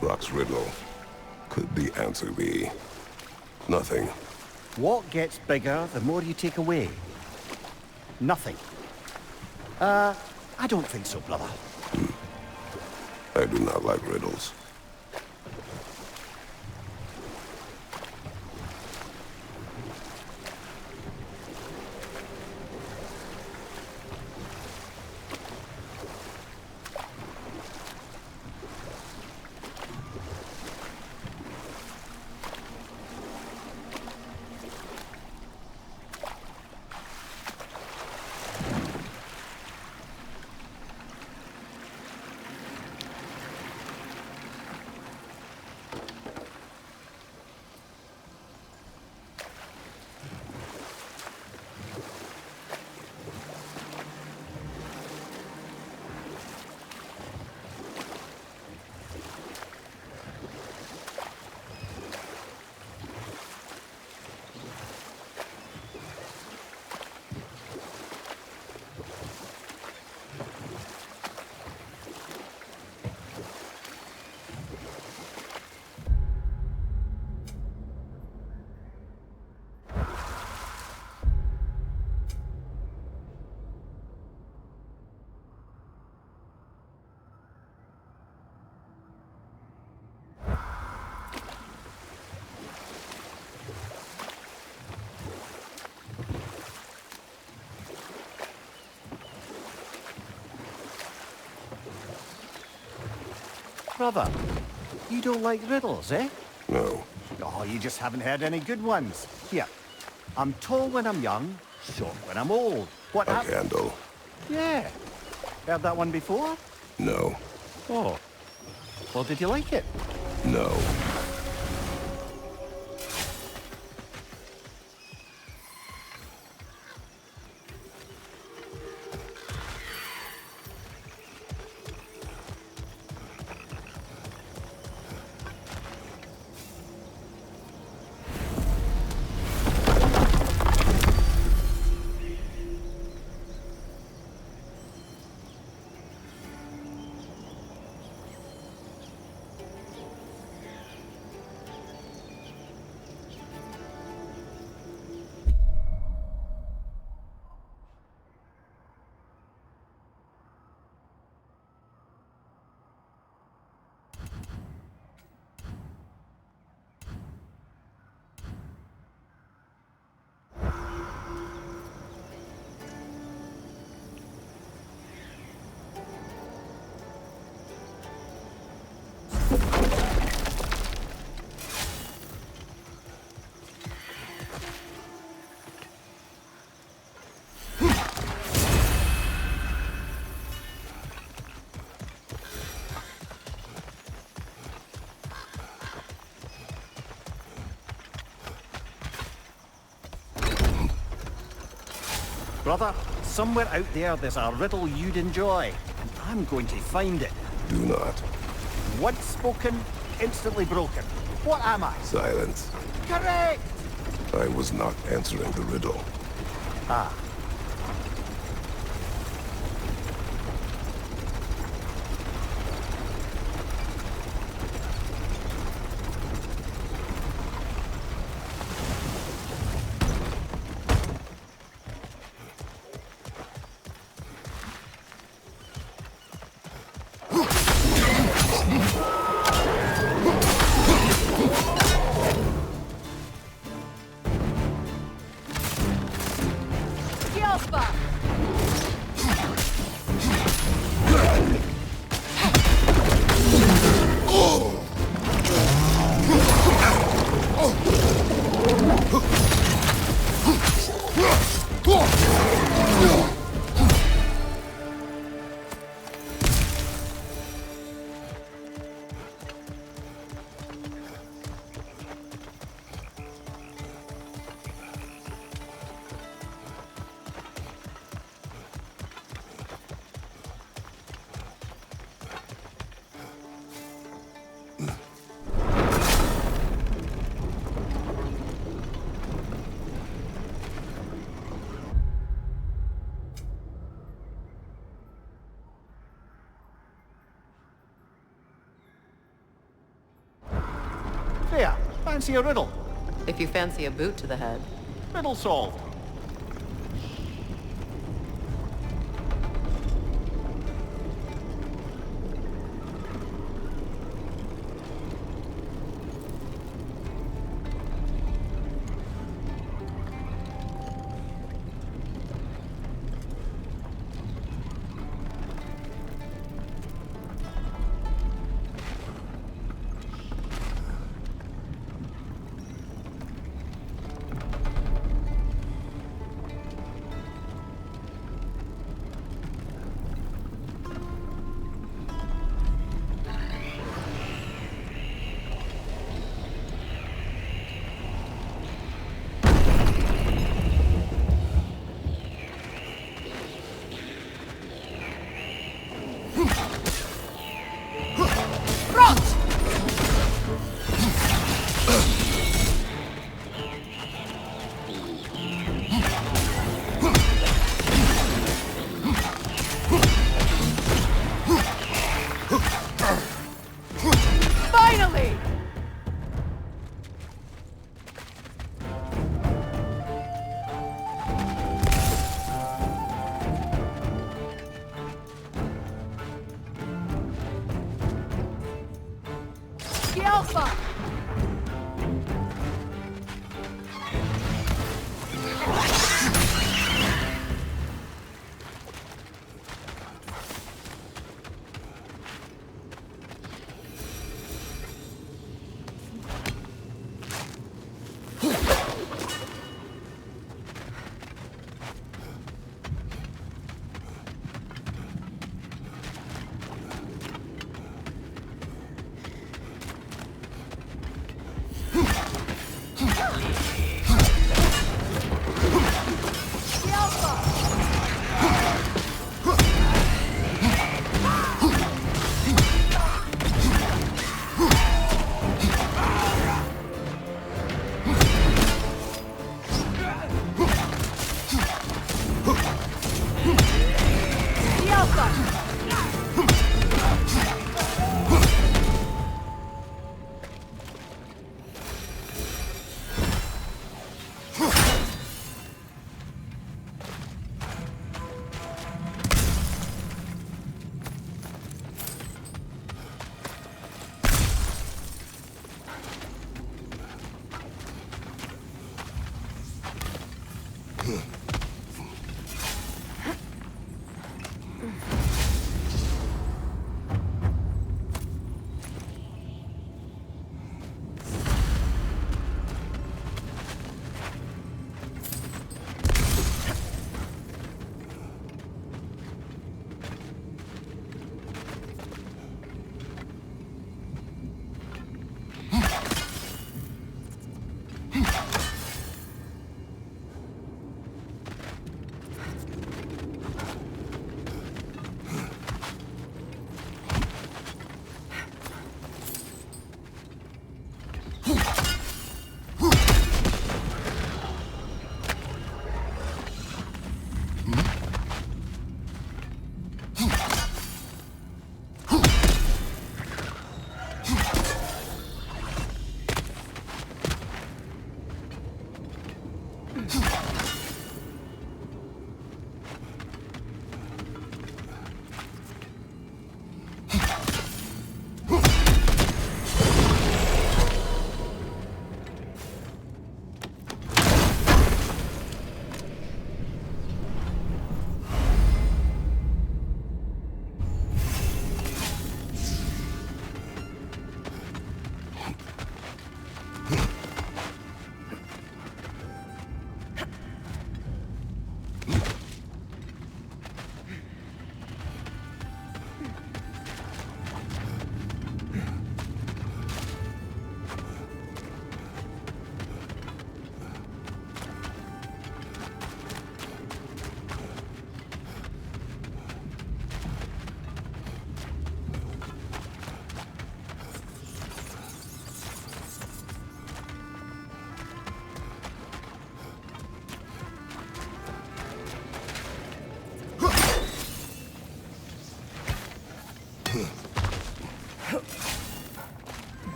Brock's riddle. Could the answer be nothing? What gets bigger the more you take away? Nothing. I don't think so, brother. I do not like riddles. Brother, you don't like riddles, eh? No. Oh, you just haven't heard any good ones. Here, I'm tall when I'm young, short when I'm old. What A candle. Yeah. Heard that one before? No. Oh. Well, did you like it? No. Brother, somewhere out there's a riddle you'd enjoy, and I'm going to find it. Do not. Once spoken, instantly broken. What am I? Silence. Correct! I was not answering the riddle. Ah. There, fancy a riddle. If you fancy a boot to the head. Riddle solved.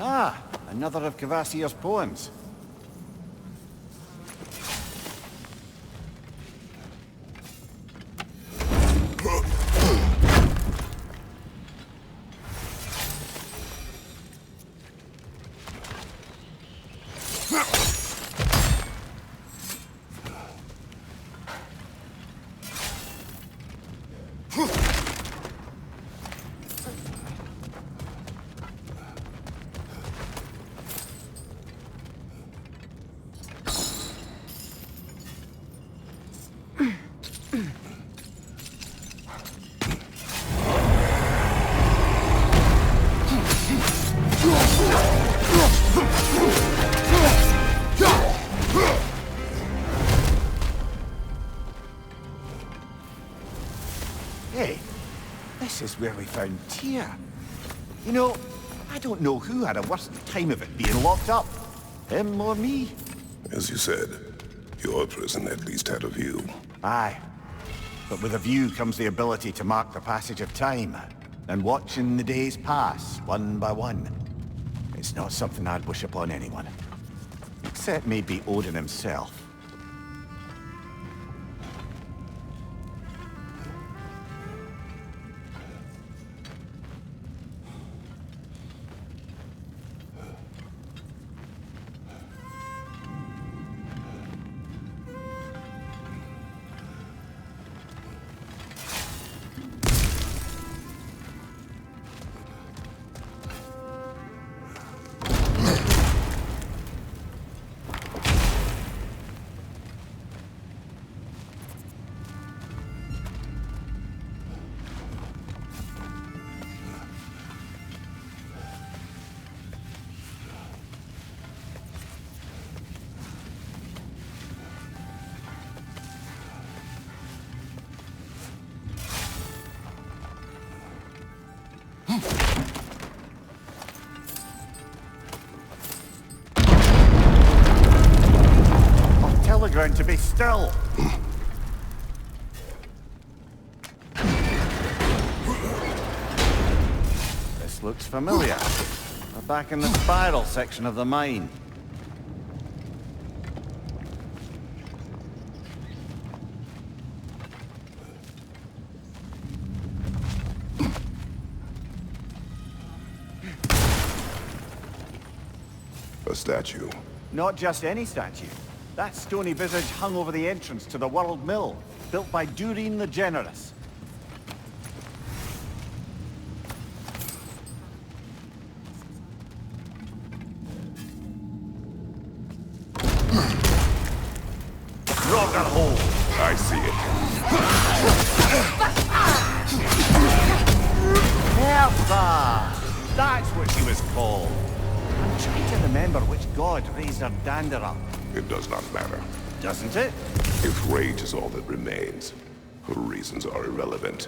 Ah, another of Kvasir's poems. Hey, this is where we found Tyr. You know, I don't know who had a worse time of it being locked up. Him or me? As you said, your prison at least had a view. Aye. But with a view comes the ability to mark the passage of time, and watching the days pass, one by one. It's not something I'd wish upon anyone. Except maybe Odin himself. Ground to be still. This looks familiar. We're back in the spiral section of the mine. A statue. Not just any statue. That stony visage hung over the entrance to the World Mill, built by Durin the Generous. Rocket hole! I see it. Hertha! That's what she was called. I'm trying to remember which god raised her dander up. It does not matter. Doesn't it? If rage is all that remains, her reasons are irrelevant.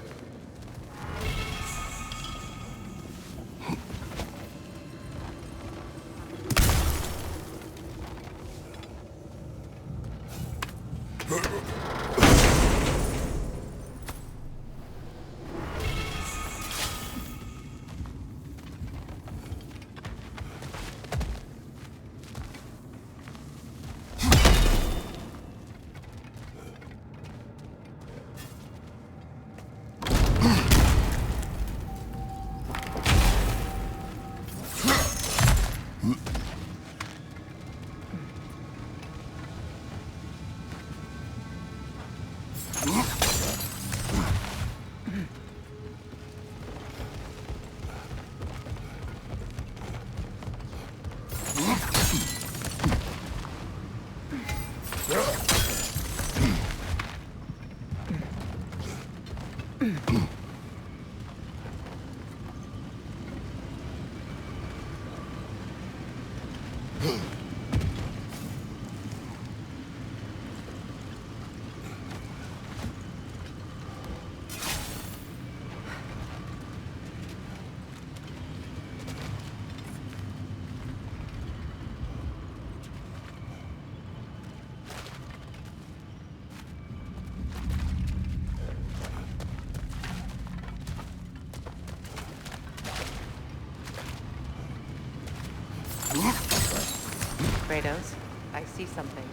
Kratos, I see something.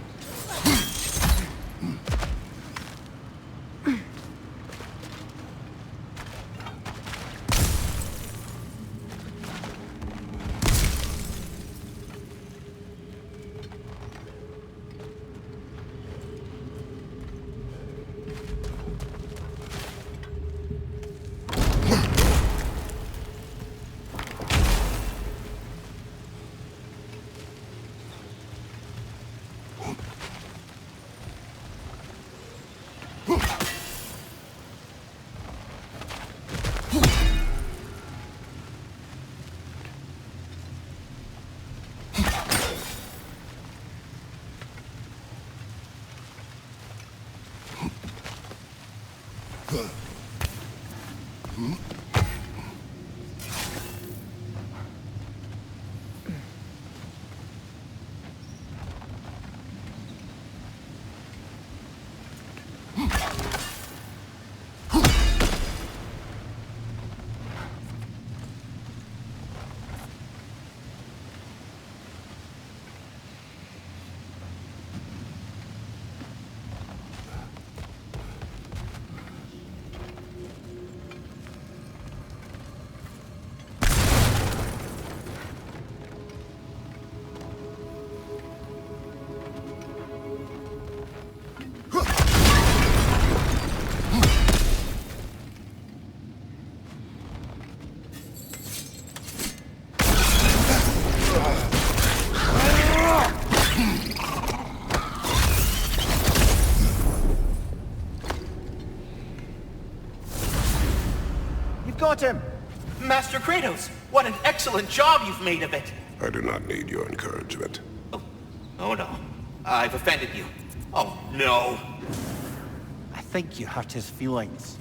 Got him! Master Kratos, what an excellent job you've made of it! I do not need your encouragement. Oh no, I've offended you. Oh no. I think you hurt his feelings.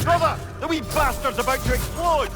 Brother! The wee bastard's about to explode!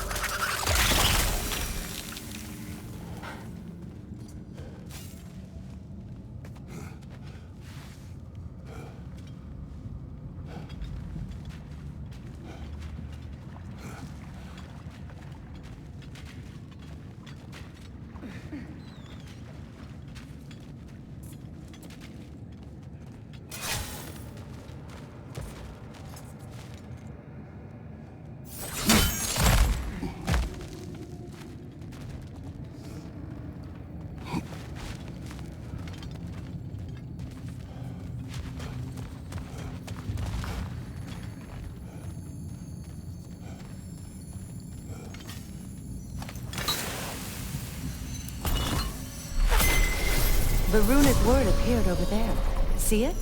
The runic word appeared over there. See it?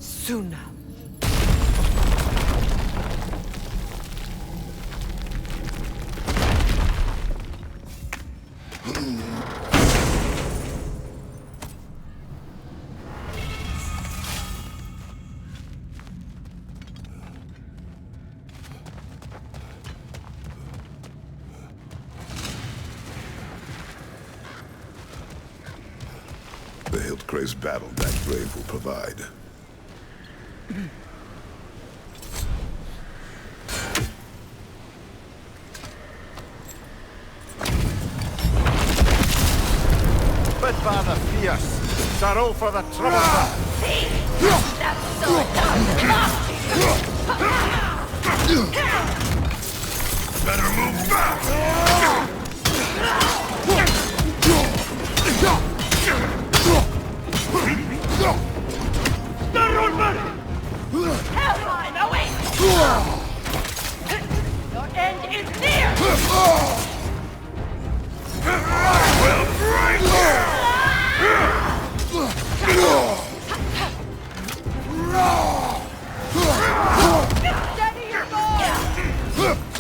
Suna. The Hildgrave's battle that grave will provide. Bid father fierce, sorrow for the troublesome. That's so Better move back! Hellmine, away! Your end is near! I will break Steady your ball!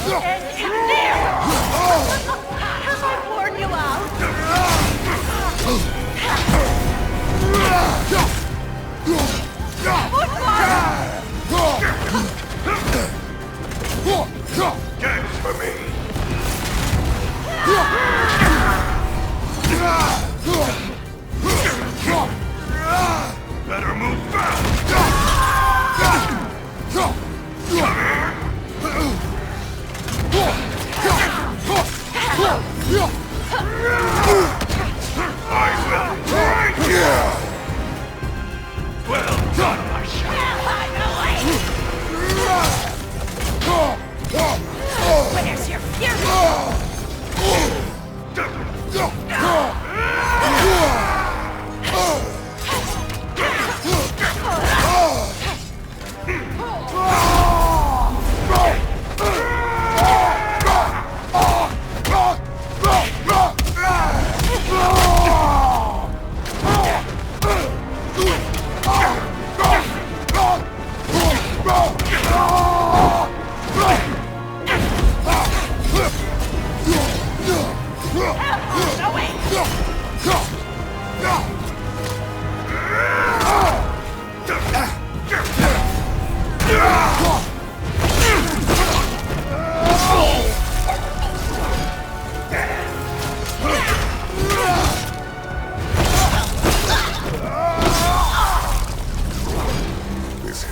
Your end is near! Have I worn you Dance for me! Better move fast! I will break you! Well done, my child! Where's your fury?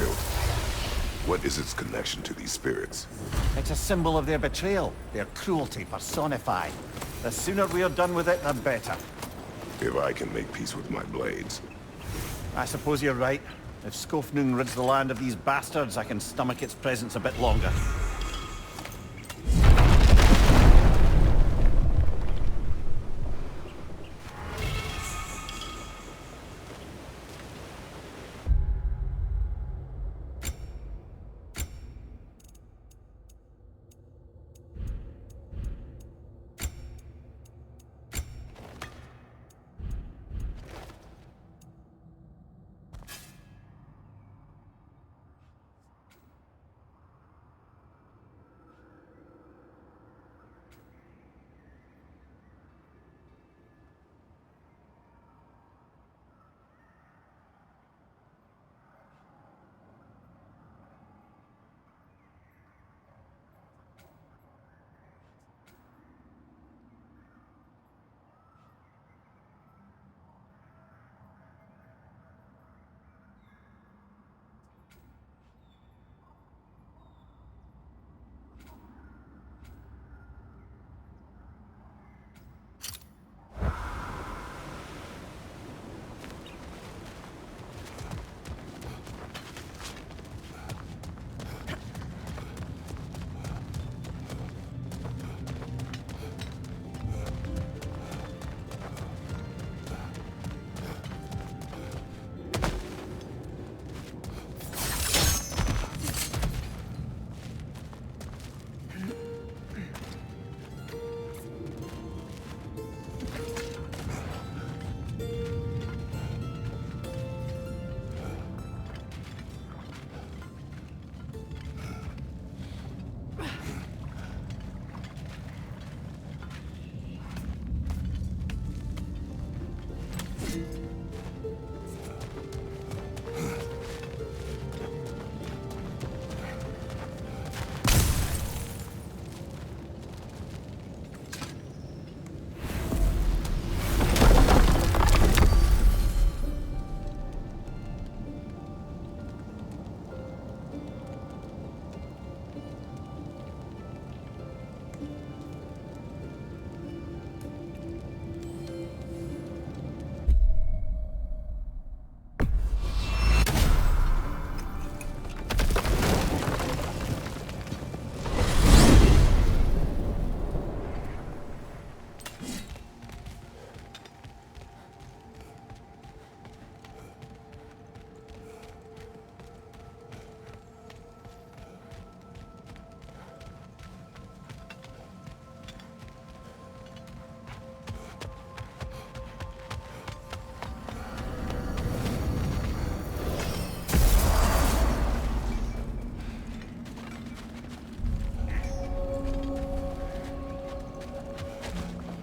hilt. What is its connection to these spirits? It's a symbol of their betrayal, their cruelty personified. The sooner we're done with it, the better. If I can make peace with my blades. I suppose you're right. If Skofnung rids the land of these bastards, I can stomach its presence a bit longer.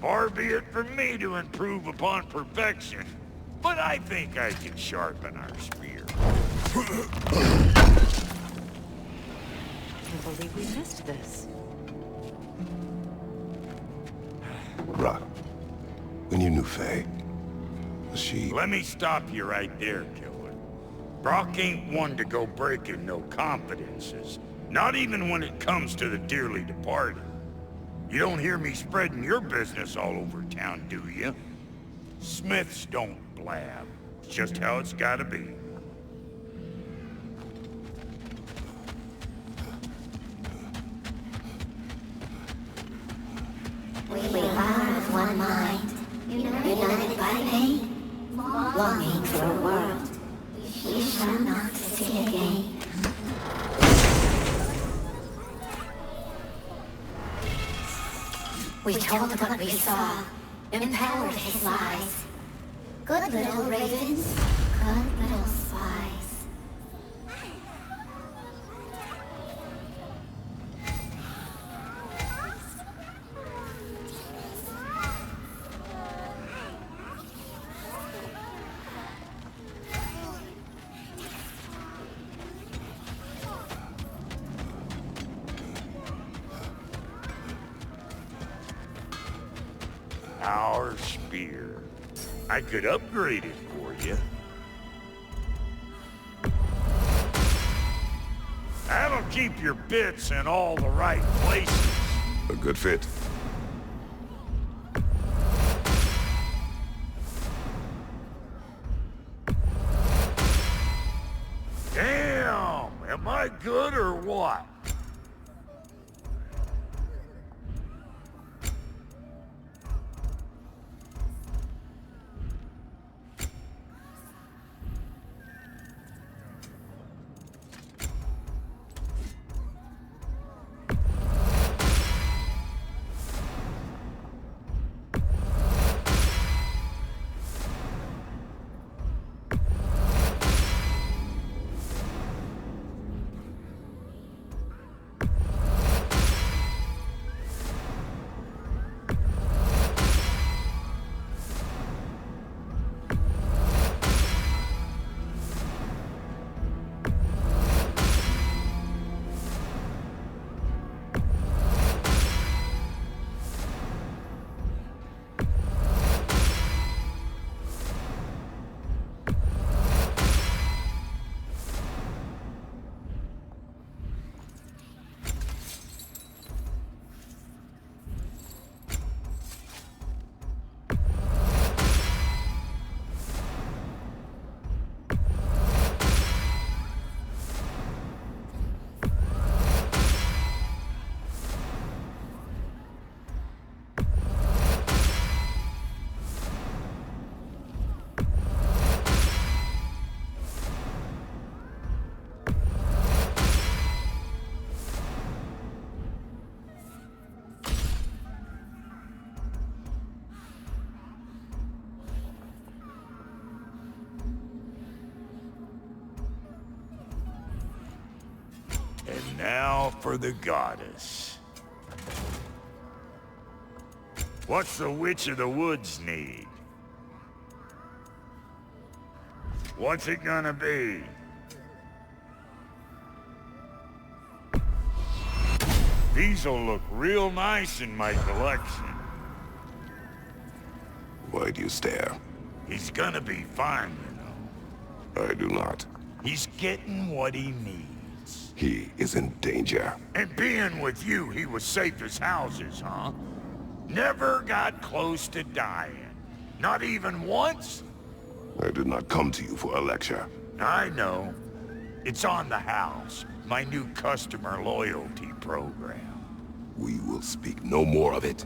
Far be it from me to improve upon perfection, but I think I can sharpen our spear. I can't believe we missed this. Ra, when you knew Faye, was she... Let me stop you right there, killer. Brock ain't one to go breaking no confidences, not even when it comes to the dearly departed. You don't hear me spreading your business all over town, do you? Smiths don't blab. It's just how it's gotta be. We are of one mind, united by pain, longing for a world we shall not see again. We told what we saw, empowered his lies. Good little ravens, good little spies. Our spear. I could upgrade it for you. keep your bits in all the right places. A good fit. Damn! Am I good or what? And now for the goddess. What's the Witch of the Woods need? What's it gonna be? These'll look real nice in my collection. Why do you stare? He's gonna be fine, you know. I do not. He's getting what he needs. He is in danger. And being with you, he was safe as houses, huh? Never got close to dying. Not even once? I did not come to you for a lecture. I know. It's on the house. My new customer loyalty program. We will speak no more of it.